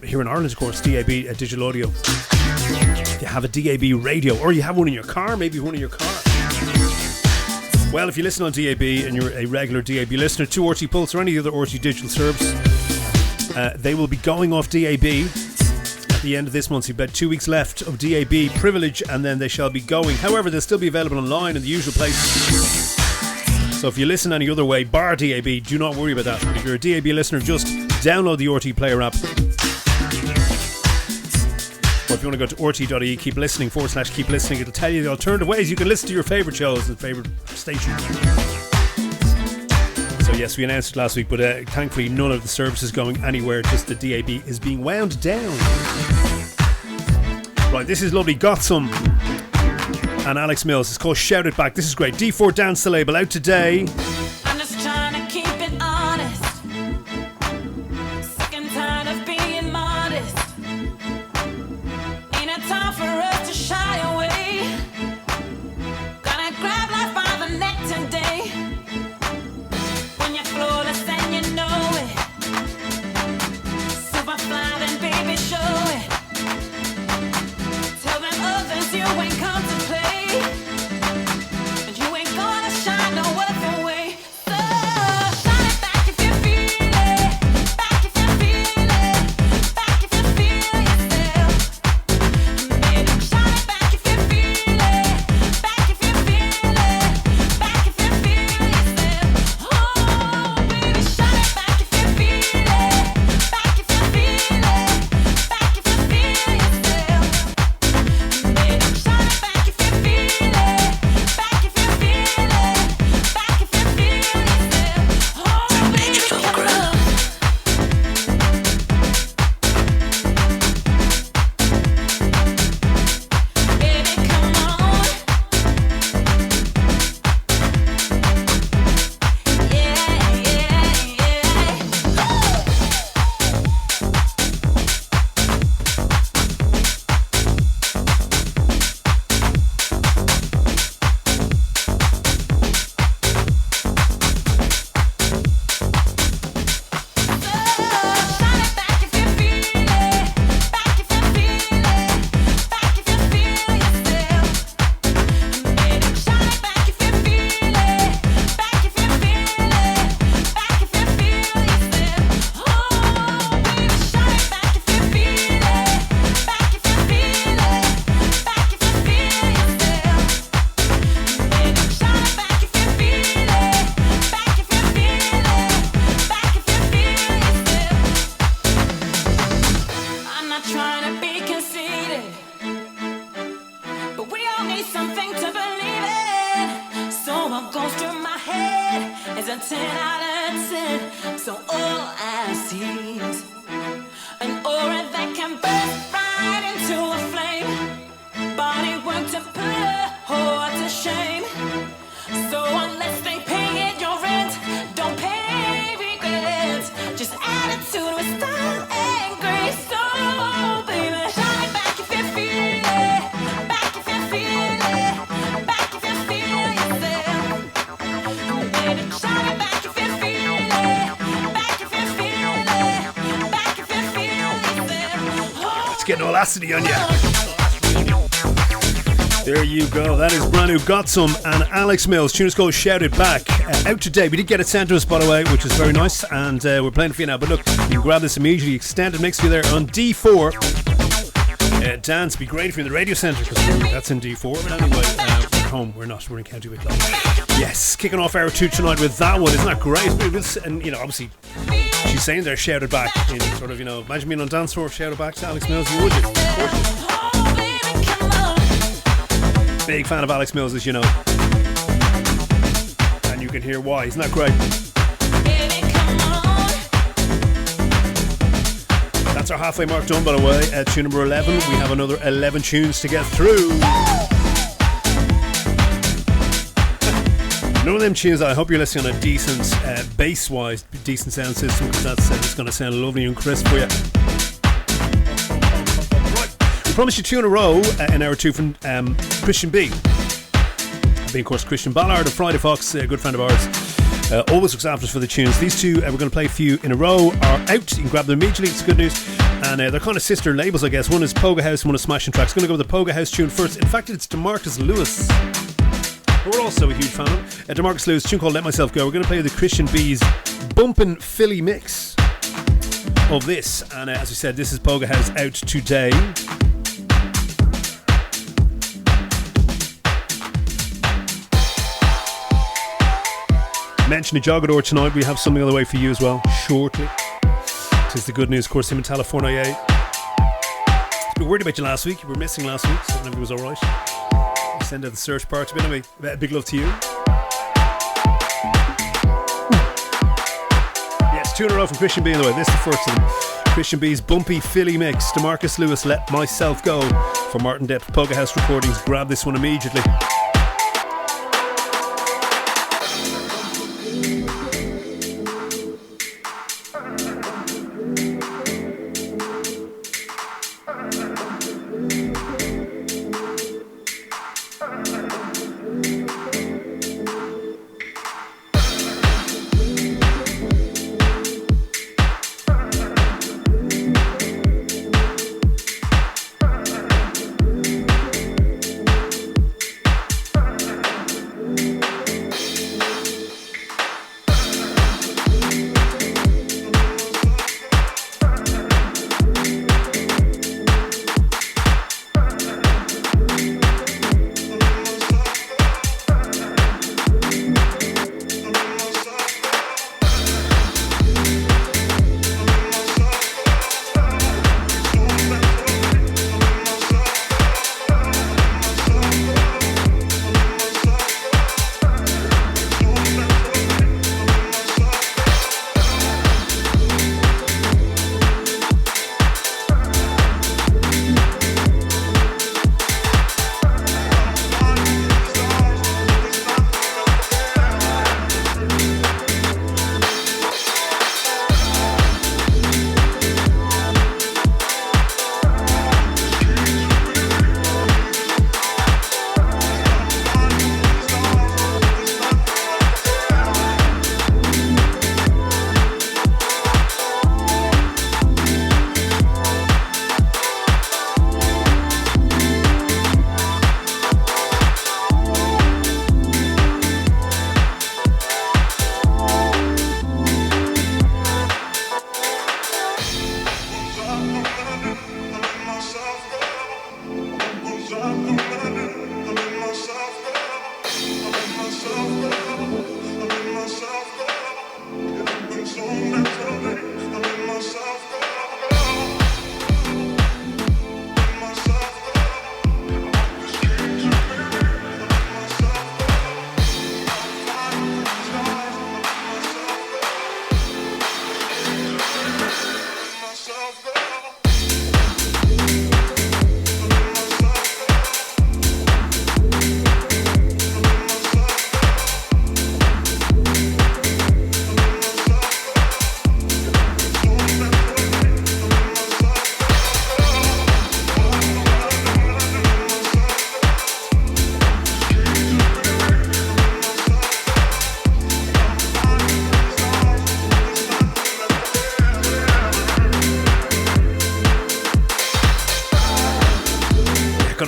here in Ireland, of course, DAB digital audio, if you have a DAB radio, or you have one in your car, maybe one in your car. Well, if you listen on DAB and you're a regular DAB listener to RT Pulse or any other RT digital service, they will be going off DAB at the end of this month. So you've about 2 weeks left of DAB privilege, and then they shall be going. However, they'll still be available online in the usual place. So if you listen any other way, bar DAB, do not worry about that. If you're a DAB listener, just download the RT Player app. Or if you want to go to rte.ie, keep listening, /keep listening, it'll tell you the alternative ways you can listen to your favourite shows and favourite stations. So yes, we announced it last week, but thankfully none of the services going anywhere, just the DAB is being wound down. Right, this is lovely. Got Some and Alex Mills. It's called Shout It Back. This is great. D4 Dance the label, out today. I'm just trying to keep it honest. Sick and tired of being modest. Ain't a time for us to shy away. Gonna grab life by the neck today. When you're flawless and you know it. Super fly, then baby show it. Tell them others you ain't come to play. And you ain't gonna shine no other way. So shine it back if you feel it. Back if you feel it. Back if you feel yourself. Baby, shine it back if you feel it. Back if you feel it. Back if you feel yourself. Oh, baby, shine it back if you feel it. Back if you feel it. Back if you feel yourself. Baby, shine it back if you feel it. Back if you feel it. Back if you feel yourself. Oh, baby, come on. Baby, come on. Yeah, yeah, yeah. Shine it back if you feel it. Back if you feel it. Back if you feel yourself. Baby, shine it back if you feel it. Back if you feel it. Back if you feel yourself. Oh, baby, shine it back if you feel it. Back if you feel it. Back if you feel yourself. Baby, shine it back if you feel it. Back if you feel it. Back if you feel yourself. I'm not trying to be conceited, but we all need something to believe in. So what goes through my head is a 10 out of 10. So all I see is an aura that can burst right into a flame. Body work to put a whore to shame. So unless they pay it your rent, don't pay regrets. Just attitude with style and grace. So baby, shine it back if you feel it. Back if you feel it. Back if you feel yourself. Baby, shine it back if you feel it. Back if you feel it. Back if you feel yourself. It's getting all acidy on you. There you go. That is brand new Got Some and Alex Mills. Tune is called Shout It Back. Out today. We did get it sent to us, by the way, which is very nice. And we're playing it for you now. But look, you can grab this immediately. Extended mix for you there on D4. Dance be great for you in the radio centre, because that's in D4. But anyway, home. We're not. We're in County Wicklow. Yes, kicking off hour 2 tonight with that one. Isn't that great? And you know, obviously, she's saying there, shouted back in sort of, you know, imagine being on dance floor, shouted back to Alex Mills. You would, of course. Big fan of Alex Mills, as you know, and you can hear why. Isn't that great? That's our halfway mark done, by the way. At tune number 11, we have another 11 tunes to get through. None of them tunes, I hope you're listening on a decent, bass-wise, decent sound system, because that's it's going to sound lovely and crisp for you. Right, we promised you 2 in a row in hour 2 from Christian B. Being, of course, Christian Ballard of Friday Fox, a good friend of ours. Always looks after us for the tunes. These two, we're going to play a few in a row, are out. You can grab them immediately. It's good news. And they're kind of sister labels, I guess. One is Poga House and one is Smashing Tracks. Going to go with the Poga House tune first. In fact, it's DeMarcus Lewis, who we're also a huge fan of. DeMarcus Lewis, tune called Let Myself Go. We're going to play the Christian B's bumpin' Philly mix of this. And as we said, this is Poga House out today. Mention a Jogador tonight. We have something on the way for you as well shortly. This is the good news. Of course, him in California. I've been worried about you last week. You were missing last week, so I don't know if it was alright. Send out the search part. But anyway, big love to you. Yes, 2 in a row from Christian B, in the way. This is the first of them. Christian B's bumpy Philly mix. DeMarcus Lewis, Let Myself Go. For Martin Depp, Poga House Recordings. Grab this one immediately.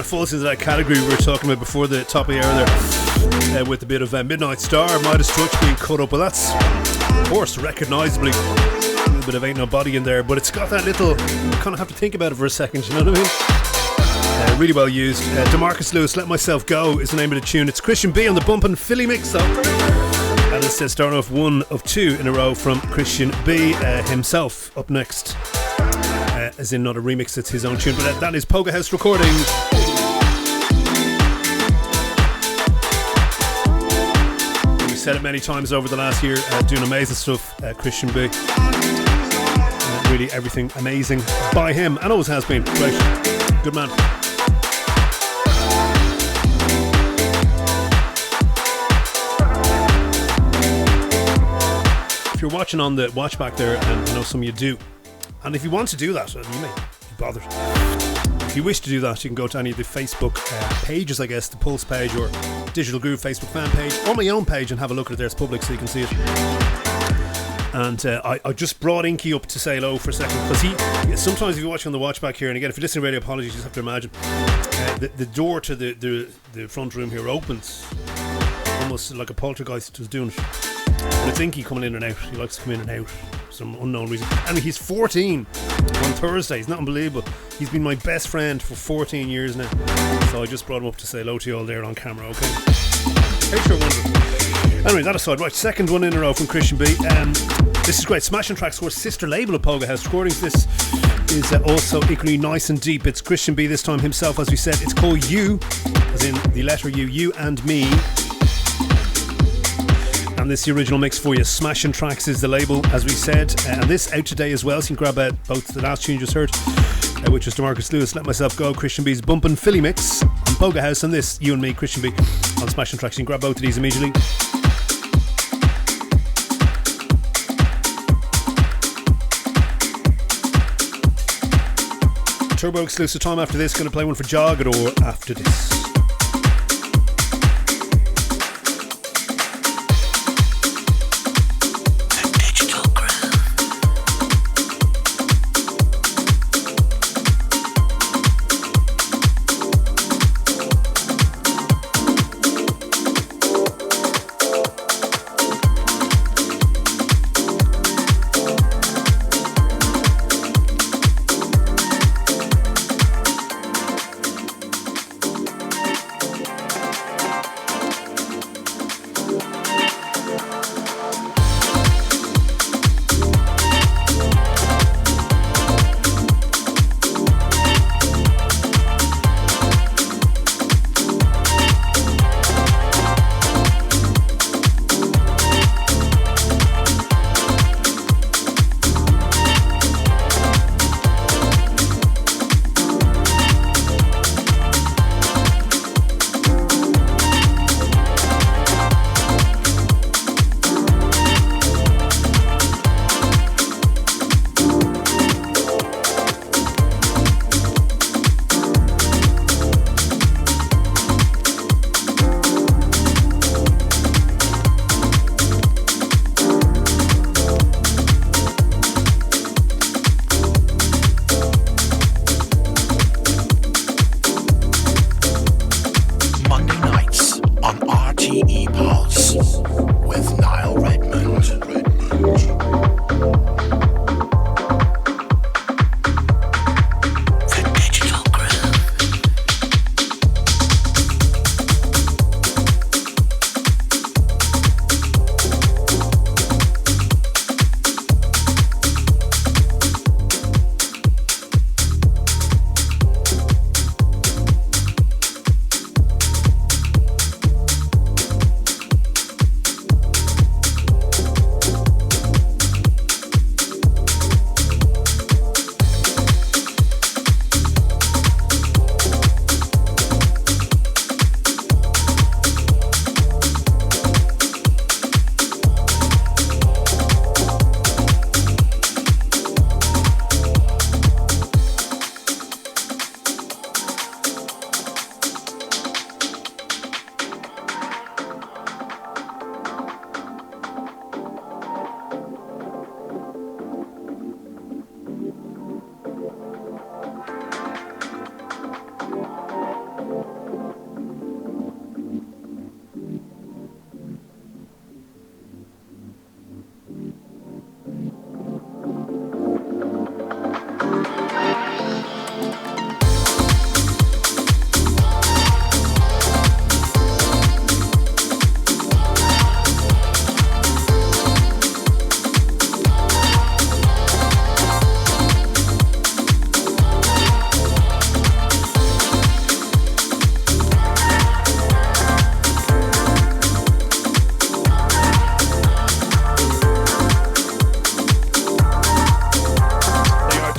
Falls into that category we were talking about before the top of the hour there, with a bit of Midnight Star, Midas Touch being cut up. Well, that's, of course, recognisably a little bit of Ain't No Body in there, but it's got that little, you kind of have to think about it for a second, you know what I Really well used. DeMarcus Lewis, Let Myself Go is the name of the tune. It's Christian B on the Bumpin' Philly mix, though. And it says starting off 1 of 2 in a row from Christian B himself. Up next, as in not a remix, it's his own tune, but that is Poga House Recording. We said it many times over the last year, doing amazing stuff, Christian B. Really everything amazing by him, and always has been. Great, good man. If you're watching on the watch back there, and I know some of you do, and if you want to do that, you may be bothered. If you wish to do that, you can go to any of the Facebook pages, I guess, the Pulse page or Digital Groove Facebook fan page, or my own page, and have a look at it there. It's public, so you can see it. And I just brought Inky up to say hello for a second, because sometimes if you watch on the watch back here, and again, if you're listening to radio, apologies, you just have to imagine the door to the front room here opens almost like a poltergeist was doing it. And it's Inky coming in and out. He likes to come in and out for some unknown reason. And he's 14 on Thursday. He's not unbelievable. He's been my best friend for 14 years now. So I just brought him up to say hello to you all there on camera, okay? Hey, sure, wonderful. Anyway, that aside, right, second one in a row from Christian B. This is great. Smashing Tracks, of course, sister label of Poga House Recordings. This is also equally nice and deep. It's Christian B this time himself, as we said. It's called You, as in the letter U, You and Me. And this is the original mix for you. Smashing Tracks is the label, as we said. And this out today as well, so you can grab both the last tune you just heard, which was DeMarcus Lewis, Let Myself Go, Christian B's Bumpin' Philly mix on Poga House, and this, You and Me, Christian B on Smashing Tracks. You can grab both of these immediately. Turbo exclusive time after this. Going to play one for Jogador after this.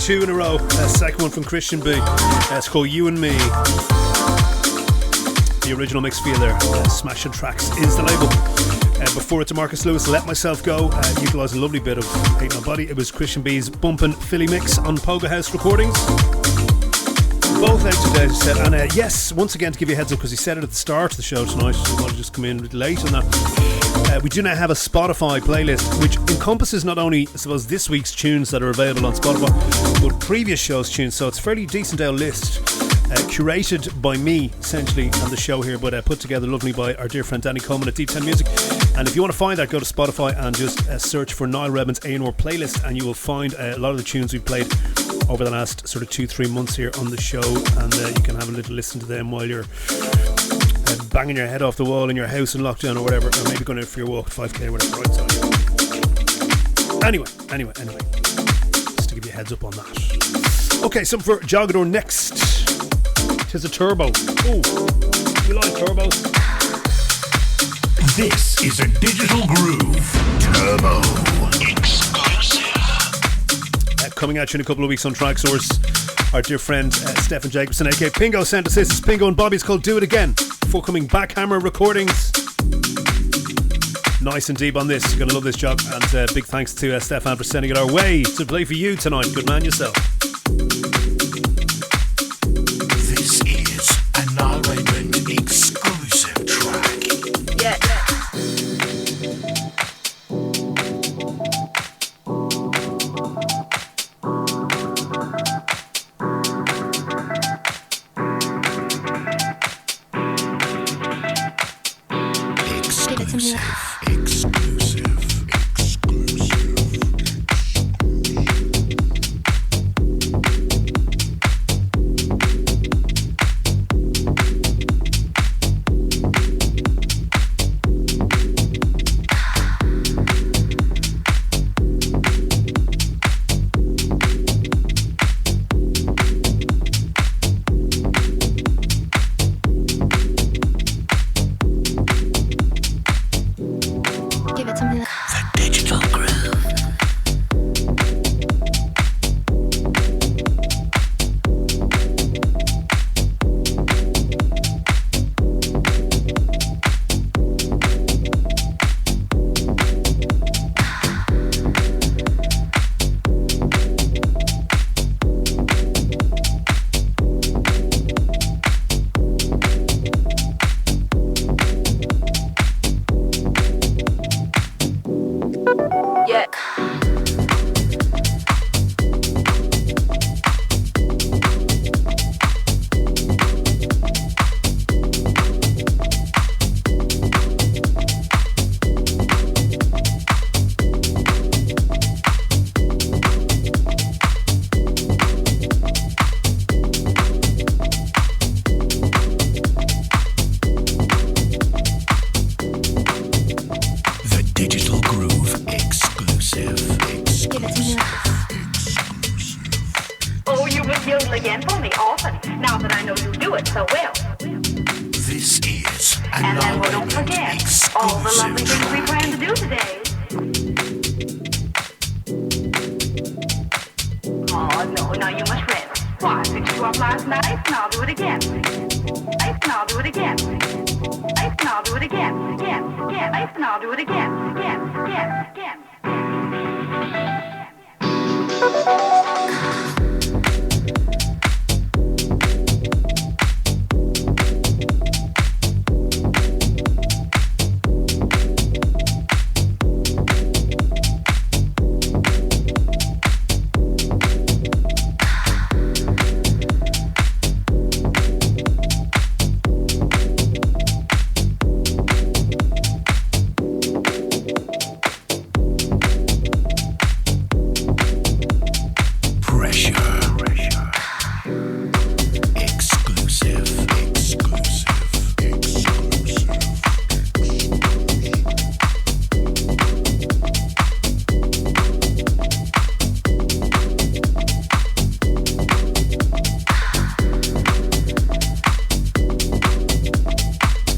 2 in a row. Second one from Christian B. It's called You and Me. The original mix for you there. Smashing Tracks is the label. Before it to Marcus Lewis, Let Myself Go, utilising a lovely bit of Hate My Body. It was Christian B's Bumpin' Philly mix on Pogo House Recordings. Both out today, as I said. And yes, once again to give you a heads up, because he said it at the start of the show tonight, so I want to just come in a bit late on that. We do now have a Spotify playlist which encompasses not only, I suppose, this week's tunes that are available on Spotify, but previous shows' tunes. So it's a fairly decent old list, curated by me essentially on the show here, but put together lovely by our dear friend Danny Coleman at Deep 10 Music. And if you want to find that, go to Spotify and just search for Niall Redmond's A&R playlist, and you will find a lot of the tunes we've played over the last sort of 2-3 months here on the show, and you can have a little listen to them while you're banging your head off the wall in your house in lockdown or whatever, or maybe going out for your walk, 5k or whatever, right? So anyway, just to give you a heads up on that. Okay, something for Jogador next. Tis a turbo. Ooh, we like turbos. This is a Digital Groove Turbo exclusive. Coming at you in a couple of weeks on Track Source, our dear friend Stefan Jacobson, aka Pingo, sent us this. It's Pingo and Bobby. It's called Do It Again. Forthcoming Backhammer Recordings. Nice and deep on this. You're going to love this job. And big thanks to Stefan for sending it our way to play for you tonight. Good man yourself. This is a Niall Redmond exclusive track. Yeah.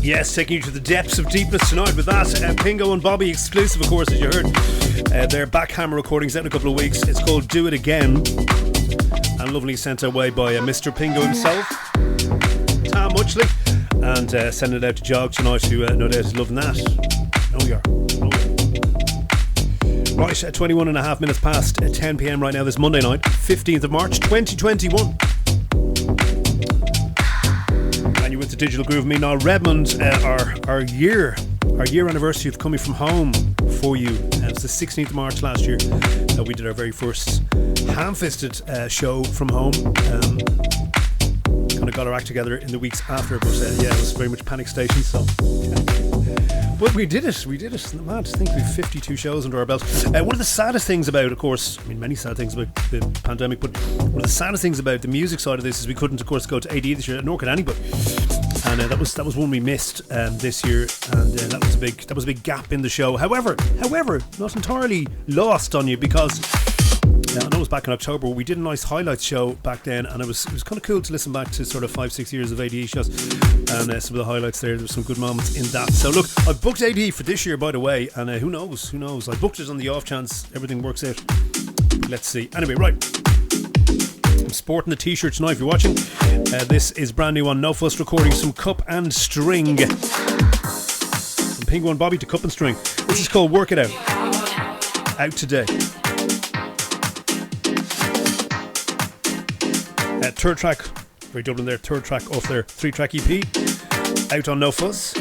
Yes, taking you to the depths of deepness tonight with that. Pingo and Bobby exclusive, of course, as you heard. Their Backhammer recordings out in a couple of weeks. It's called Do It Again. and lovely sent our way by Mr. Pingo himself, Tam Muchley, and sending it out to Jog tonight, who no doubt is loving that. Oh yeah. Right, 21 and a half minutes past 10 p.m. right now this Monday night, 15th of March 2021. And you went to Digital Groove. Me, Niall Redmond, our year anniversary of coming from home for you. It was the 16th of March last year that we did our very first ham-fisted show from home. Kind of got our act together in the weeks after, but yeah, it was very much panic station. So, but we did it. Mad to think we've 52 shows under our belt. One of the saddest things about, of course, I mean, many sad things about the pandemic, but one of the saddest things about the music side of this is we couldn't, of course, go to AD this year, nor could anybody. And that was one we missed this year, and that was a big gap in the show. However, not entirely lost on you, because I know it was back in October. We did a nice highlights show back then, and it was kind of cool to listen back to sort of 5-6 years of ADE shows, and some of the highlights there. There's some good moments in that. So look, I've booked ADE for this year, by the way, and who knows? I booked it on the off chance everything works out. Let's see. Anyway, right. I'm sporting the t-shirt tonight if you're watching. This is brand new on No Fuss Recording, some Cup and String. From Pingo and Bobby to Cup and String. This is called Work It Out. Out today. Third track, very Dublin there, third track off their 3-track EP. Out on No Fuss.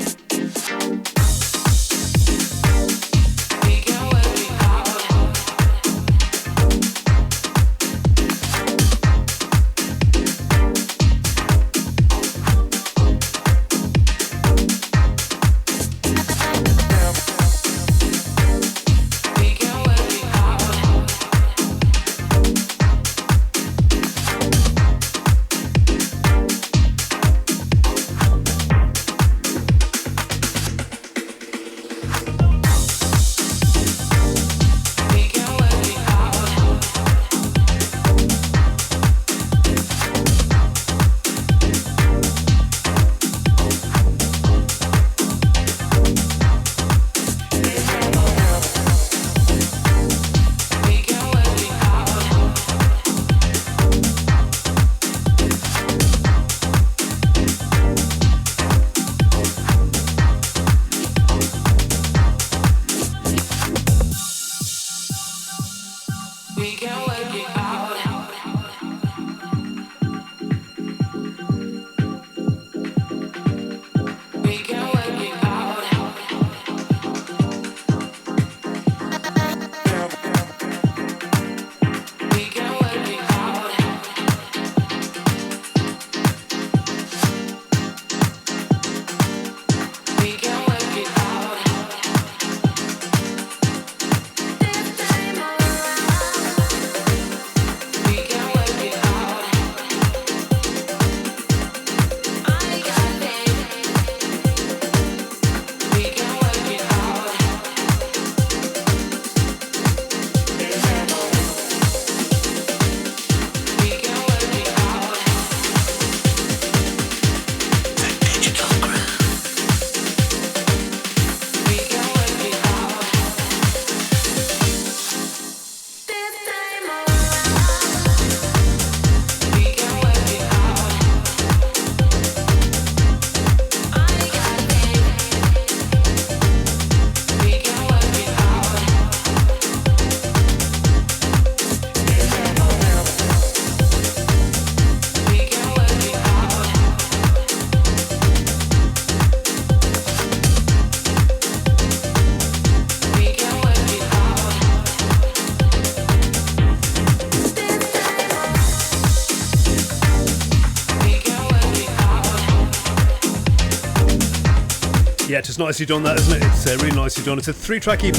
Yeah, it's nicely done that, isn't it? It's really nicely done. It's a 3-track EP.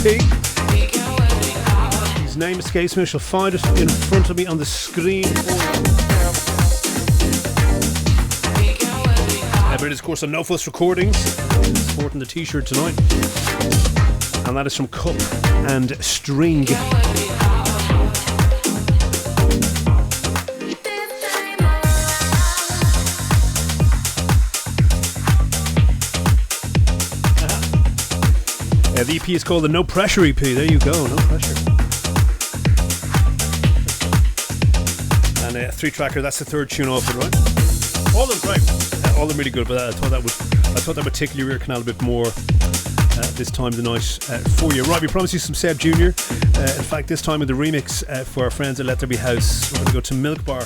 His name escapes me. I shall find it in front of me on the screen. But it is, of course, on No Fuss Recordings. Sporting the t-shirt tonight. And that is from Cup and String. The EP is called the No Pressure EP. There you go, No Pressure. And and a 3-tracker. That's the third tune off it, right? All of them great, all of them really good. But I thought that would tickle your ear canal a bit more this time of the night for you. Right, we promised you some Seb Jr. In fact, this time with the remix for our friends at Let There Be House. We're going to go to Milk Bar.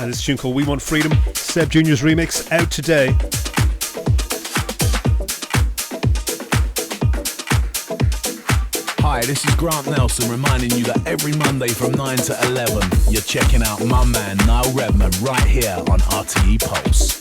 And it's a tune called We Want Freedom. Seb Jr.'s remix out today. Hi, this is Grant Nelson reminding you that every Monday from 9 to 11, you're checking out my man Niall Redmond right here on RTE Pulse.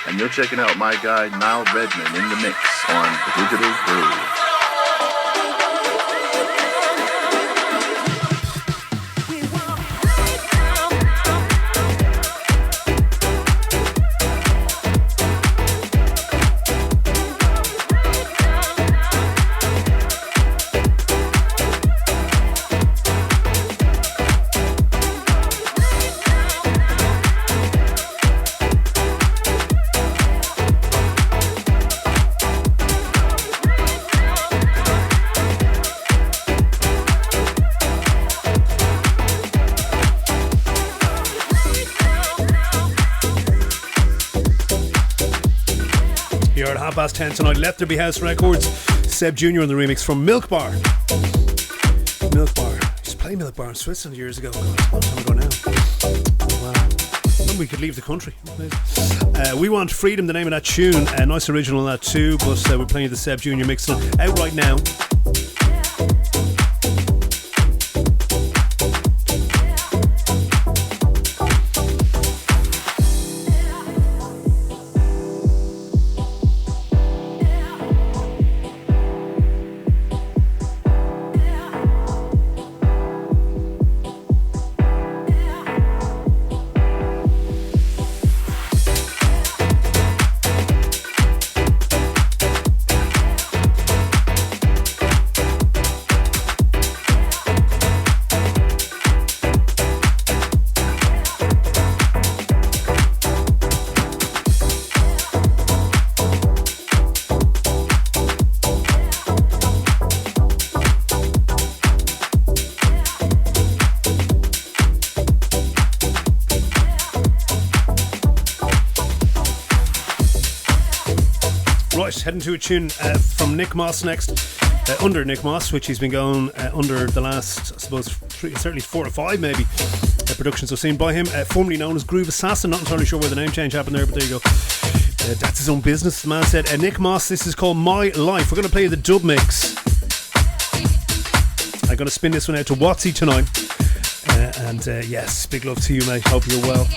And you're checking out my guy Niall Redmond in the mix on the Digital Groove. Here at 10:30 tonight, Let There Be House Records. Seb Jr. on the remix from Milk Bar. Milk Bar. I used to play Milk Bar in Switzerland years ago. God, it's a long time ago now. Wow. When we could leave the country. We Want Freedom, the name of that tune. A nice original on that too, but we're playing the Seb Jr. mix out right now. Right, heading to a tune from Nick Moss next. Under Nick Moss, which he's been going under the last, I suppose, certainly 4 or 5 maybe productions I've seen by him. Formerly known as Groove Assassin. Not entirely sure where the name change happened there, but there you go. That's his own business, the man said. Nick Moss, this is called My Life. We're going to play the dub mix. I'm going to spin this one out to Watsy tonight. And yes, big love to you, mate. Hope you're well.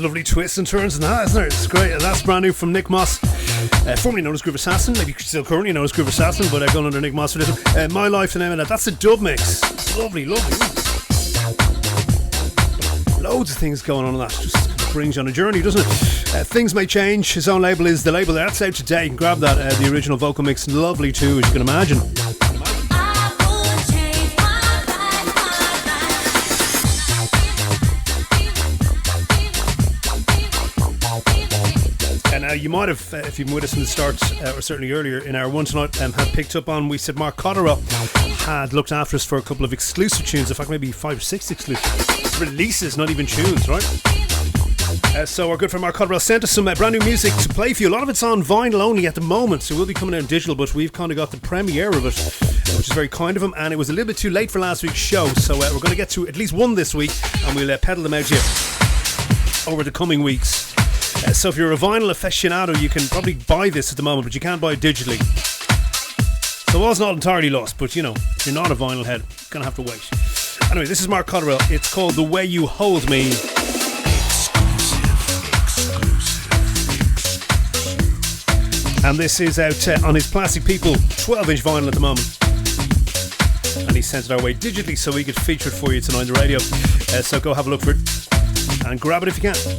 lovely twists and turns and that, isn't there? It's great. And that's brand new from Nick Moss, formerly known as Groove Assassin, maybe still currently known as Groove Assassin, but I've gone under Nick Moss for this one. My Life, the name of that. That's a dub mix. Lovely, lovely. Loads of things going on in that. Just brings you on a journey, doesn't it? Things May Change. His own label is the label that's out today. You can grab that. The original vocal mix, lovely too, as you can imagine. Now, you might have, if you've been with us from the start, or certainly earlier in our one tonight, have picked up on, we said Mark Cotterill had looked after us for a couple of exclusive tunes, in fact maybe 5 or 6 exclusive releases, not even tunes, right? So our good friend Mark Cotterill sent us some brand new music to play for you. A lot of it's on vinyl only at the moment, so we'll be coming out in digital, but we've kind of got the premiere of it, which is very kind of him, and it was a little bit too late for last week's show, so we're going to get to at least one this week, and we'll pedal them out here over the coming weeks. So if you're a vinyl aficionado, you can probably buy this at the moment, but you can't buy it digitally. So all's not entirely lost, but you know, if you're not a vinyl head, you're going to have to wait. Anyway, this is Mark Cotterill. It's called The Way You Hold Me. And this is out on his Plastic People 12-inch vinyl at the moment. And he sent it our way digitally so we could feature it for you tonight on the radio. So go have a look for it and grab it if you can.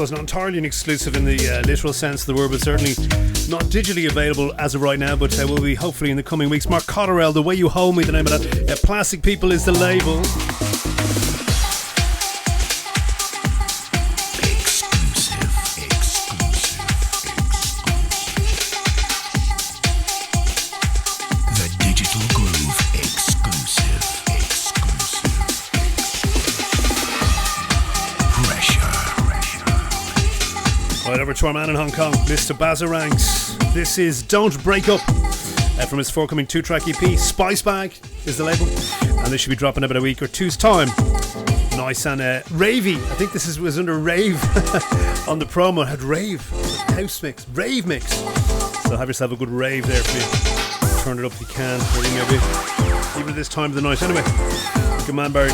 suppose not entirely an exclusive in the literal sense of the word, but certainly not digitally available as of right now, but will be hopefully in the coming weeks. Mark Cotterell, The Way You Hold Me, the name of that. Plastic People is the label. Right over to our man in Hong Kong, Mr. Bazarangs. This is Don't Break Up from his forthcoming 2-track EP. Spice Bag is the label, and this should be dropping in about a week or two's time. Nice and ravey. I think this was under rave on the promo. It had rave, house mix, rave mix. So have yourself a good rave there for you. Turn it up if you can, maybe even at this time of the night. Anyway, good man, Barry.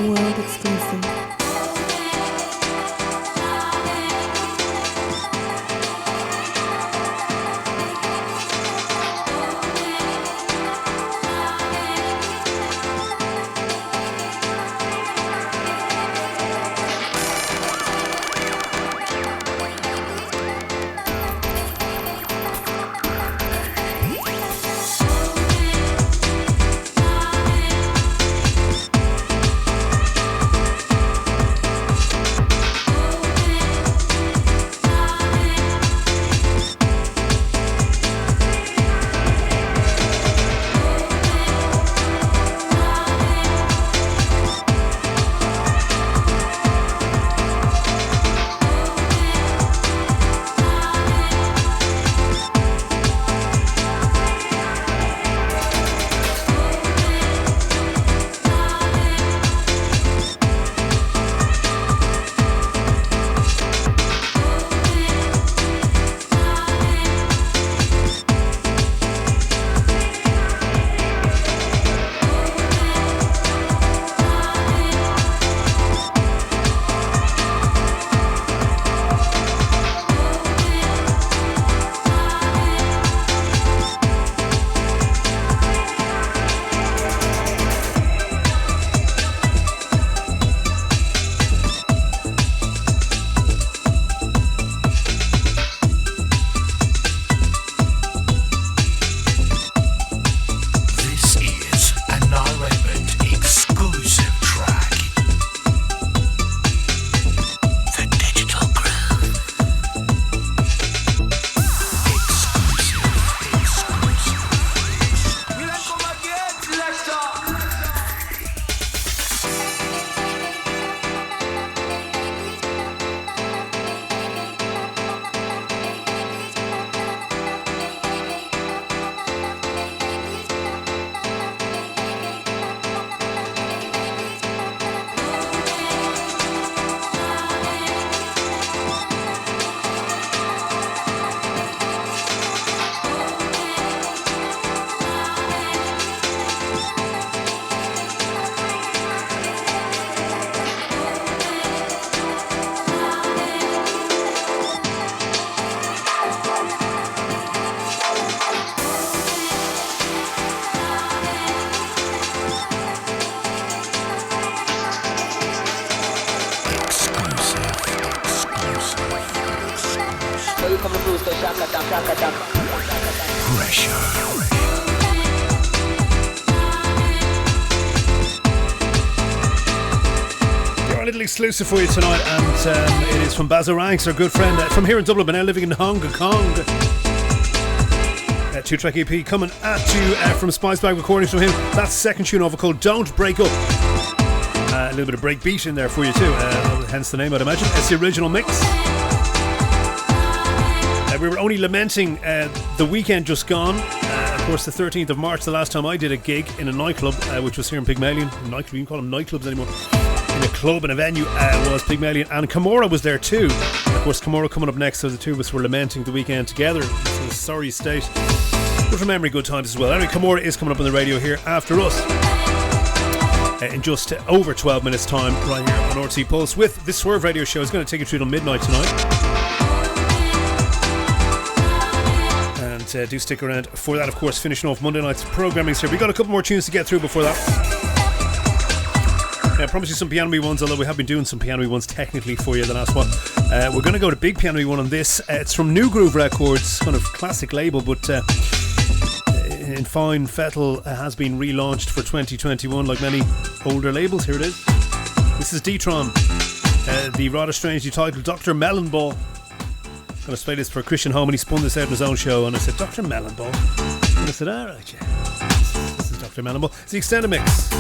World exclusive. Got a little exclusive for you tonight, and it is from Bazarangs, our good friend from here in Dublin, but now living in Hong Kong. 2-track EP coming at you from Spice Bag, recordings from him. That's second tune over called Don't Break Up. A little bit of break beat in there for you too, hence the name, I'd imagine. It's the original mix. We were only lamenting the weekend just gone. Of course, the 13th of March, the last time I did a gig in a nightclub, which was here in Pygmalion. Nightclub, you can call them nightclubs anymore. In a club, in a venue, was Pygmalion, and Kimura was there too. Of course, Kimura coming up next, so the two of us were lamenting the weekend together. It's a sorry state, but remembering good times as well. Anyway, Kimura is coming up on the radio here after us. in just over 12 minutes time right here on RTE Pulse with the Swerve Radio Show. It's going to take you through till midnight tonight. And do stick around for that, of course, finishing off Monday night's programming here. We've got a couple more tunes to get through before that. I promise you some piano-y ones, although we have been doing some piano-y ones technically for you the last one. We're going to go to big piano-y one on this. It's from New Groove Records, kind of classic label, but in fine fettle has been relaunched for 2021 like many older labels. Here it is. This is D-Tron, the rather strangely titled Dr. Melon Ball. I'm going to play this for Christian Home, and he spun this out in his own show, and I said, Dr. Melon Ball. And I said, alright, yeah, this is Dr. Melon Ball. It's the extended mix.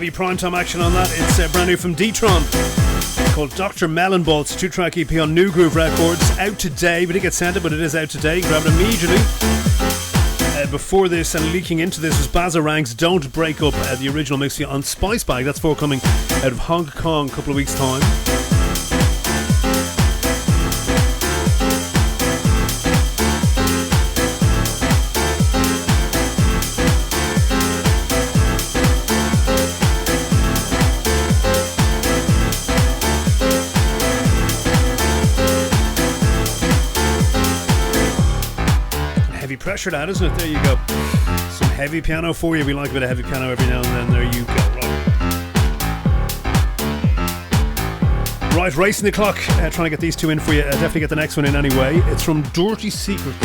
heavy primetime action on that. It's brand new from D-Tron, called Dr. Melon Ball. It's a 2-track EP on New Groove Records, out today. We didn't get sent it, but it is out today. You can grab it immediately. Before this and leaking into this was Bazarang's Don't Break Up, the original mix on Spice Bag. That's forthcoming out of Hong Kong a couple of weeks' time. pressure, that, isn't it? There you go. Some heavy piano for you. We like a bit of heavy piano every now and then. There you go. Right, racing the clock. Trying to get these two in for you. Definitely get the next one in anyway. It's from Dirty Secrets.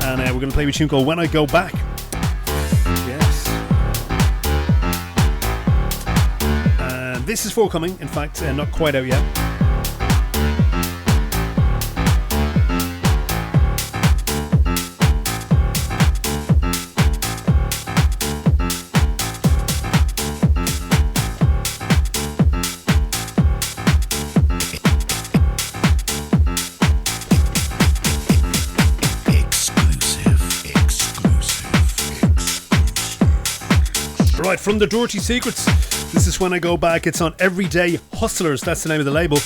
And we're going to play with a tune called When I Go Back. Yes. And this is forthcoming. In fact, not quite out yet. Right, from the Dirty Secrets, this is When I Go Back. It's on Everyday Hustlers, that's the name of the label,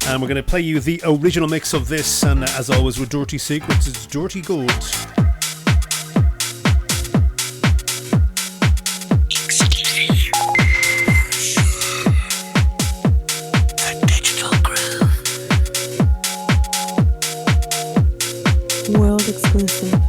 and we're going to play you the original mix of this. And as always with Dirty Secrets, it's dirty gold. World exclusive.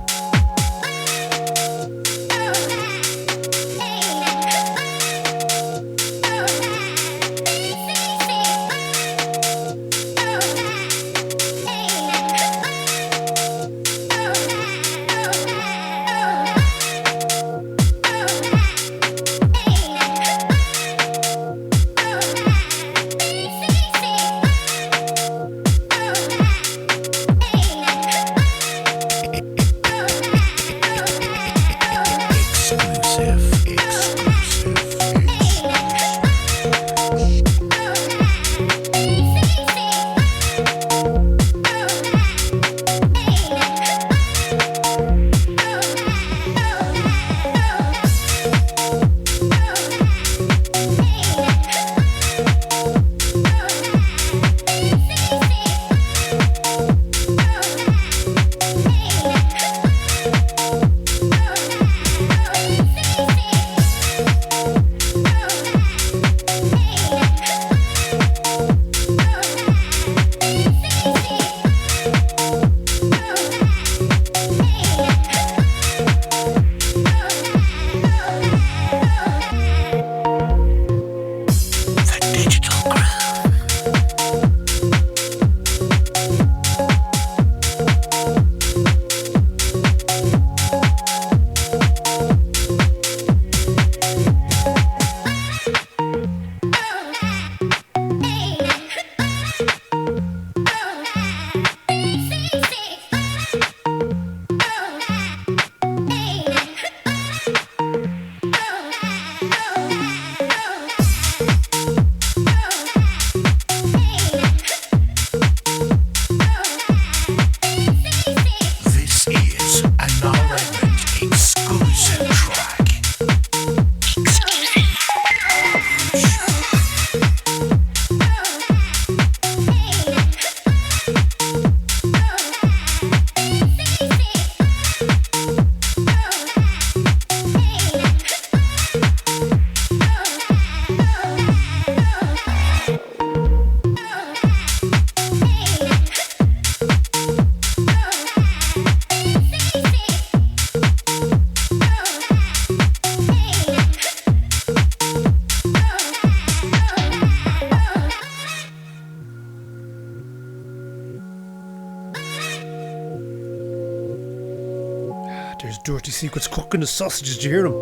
Dirty Secrets cooking the sausages. Did you hear them?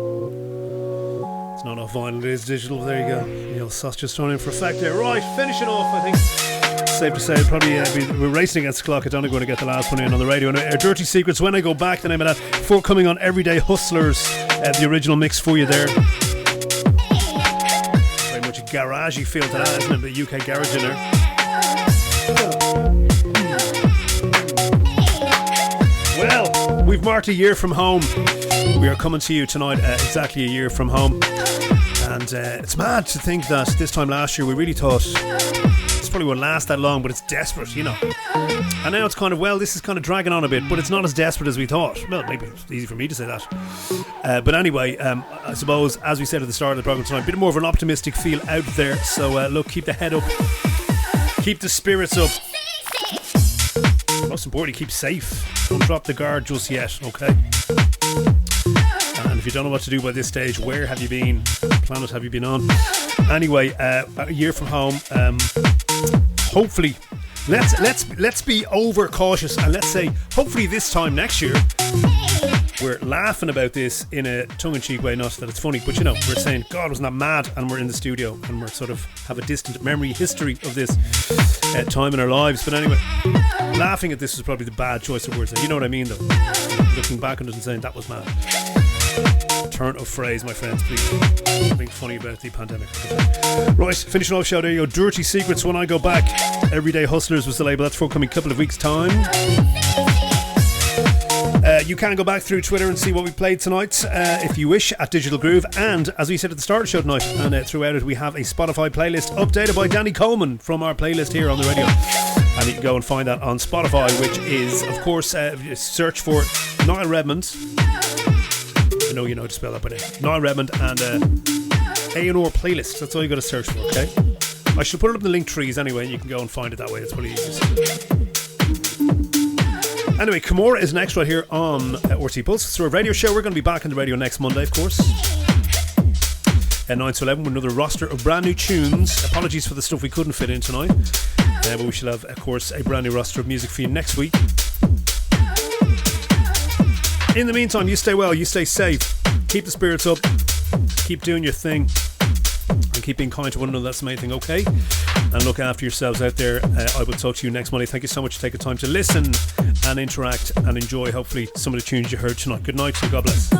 It's not off vinyl, it is digital. There you go. The old sausages thrown in for effect there. Right, finishing off, I think. Safe to say, probably we're racing against the clock. It's only going to get the last one in on the radio. And Dirty Secrets, When I Go Back, the name of that. Forthcoming on Everyday Hustlers, the original mix for you there. Very much a garagey feel to that, isn't it? The UK garage in there. Well, we've marked a year from home. We are coming to you tonight exactly a year from home. And it's mad to think that this time last year we really thought this probably won't last that long, but it's desperate, you know. And now it's kind of, well, this is kind of dragging on a bit, but it's not as desperate as we thought. Well, maybe it's easy for me to say that. But anyway, I suppose, as we said at the start of the programme tonight, a bit more of an optimistic feel out there. So look, keep the head up, keep the spirits up. Most importantly, keep safe. Don't drop the guard just yet, okay? And if you don't know what to do by this stage, where have you been? What planet have you been on? Anyway, a year from home. Hopefully, let's be over cautious, and let's say hopefully this time next year we're laughing about this in a tongue-in-cheek way, not that it's funny, but you know, we're saying, God, wasn't that mad? And we're in the studio and we're sort of have a distant memory history of this time in our lives. But anyway, laughing at this was probably the bad choice of words. You know what I mean, though? Looking back on it and saying that was mad. Turn of phrase, my friends, please. Something funny about the pandemic. Right, finishing off show, there you go. Dirty Secrets, When I Go Back. Everyday Hustlers was the label. That's forthcoming couple of weeks' time. You can go back through Twitter and see what we played tonight if you wish at Digital Groove. And as we said at the start of the show tonight, and throughout it, we have a Spotify playlist updated by Danny Coleman from our playlist here on the radio. And you can go and find that on Spotify, which is, of course, search for Niall Redmond. I know you know how to spell that, but Niall Redmond and A&R playlist. That's all you got to search for, okay? I should put it up in the link trees anyway, and you can go and find it that way. It's probably easiest. Anyway, Kimura is next right here on RTE Pulse. It's our radio show. We're going to be back on the radio next Monday, of course. At 9 to 11 with another roster of brand new tunes. Apologies for the stuff we couldn't fit in tonight. But we shall have, of course, a brand new roster of music for you next week. In the meantime, you stay well, you stay safe. Keep the spirits up. Keep doing your thing. And keep being kind to one another. That's the main thing, okay? And look after yourselves out there. I will talk to you next Monday. Thank you so much for taking time to listen and interact and enjoy, hopefully, some of the tunes you heard tonight. Good night and God bless.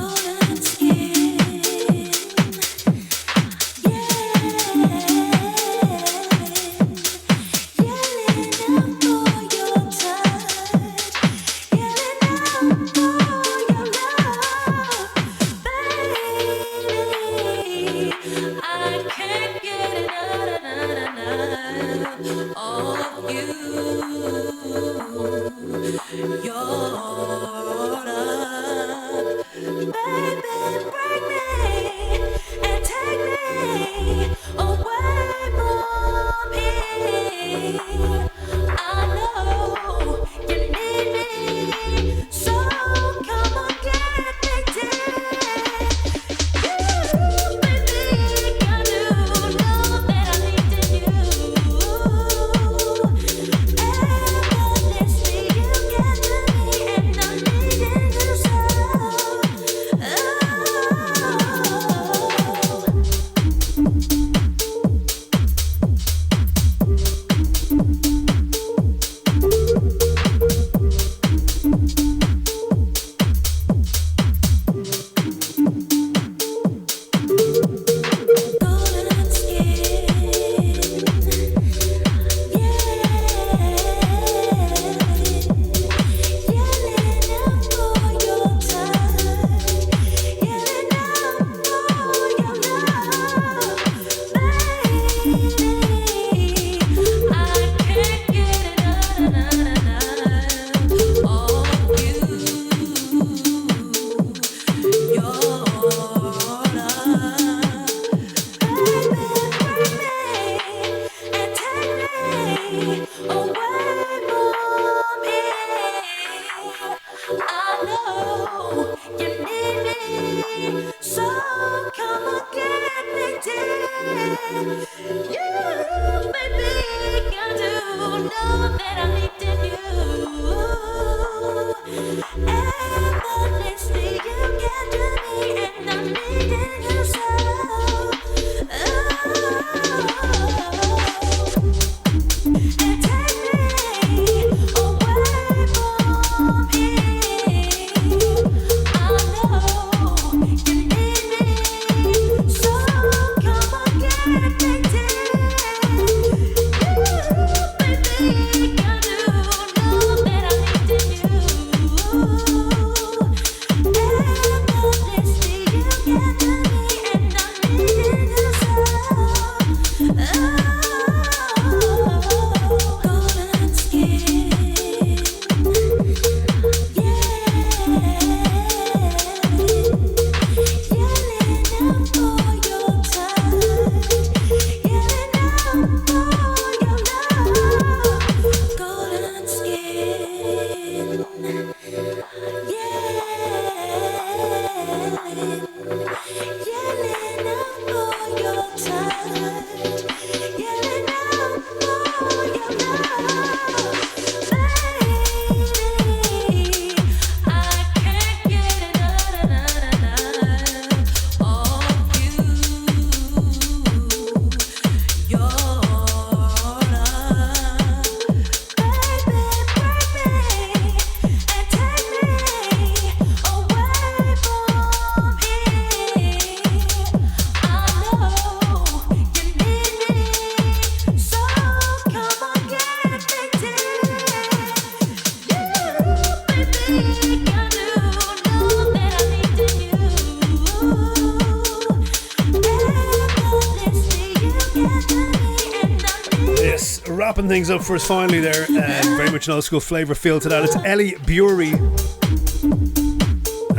Yes, wrapping things up for us finally there. Very much an old school flavour feel to that. It's Ellie Bury.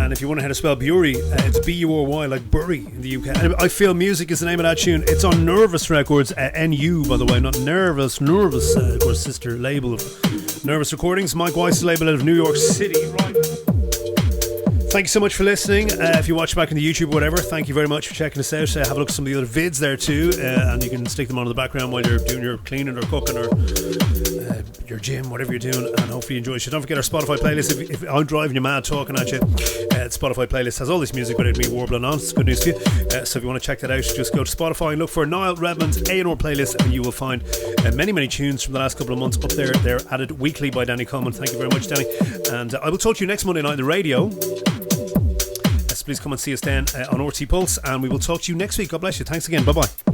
And if you want to know how to spell Bury, it's B-U-R-Y, like Bury in the UK. And I Feel Music is the name of that tune. It's on Nervous Records, N-U, by the way, not Nervous, of course, sister label of Nervous Recordings. Mike Weiss's label out of New York City, right? Thank you so much for listening. If you watch back on the YouTube or whatever, thank you very much for checking us out. Have a look at some of the other vids there too, and you can stick them on in the background while you're doing your cleaning or cooking or your gym, whatever you're doing, and hopefully you enjoy it. So don't forget our Spotify playlist. If I'm driving you mad talking at you, Spotify playlist has all this music without me warbling on. It's good news for you. So if you want to check that out, just go to Spotify and look for Niall Redmond's A&R playlist, and you will find many tunes from the last couple of months up there. They're added weekly by Danny Coleman. Thank you very much, Danny. And I will talk to you next Monday night on the radio. Please come and see us then on RTE Pulse, and we will talk to you next week. God bless you. Thanks again. Bye-bye.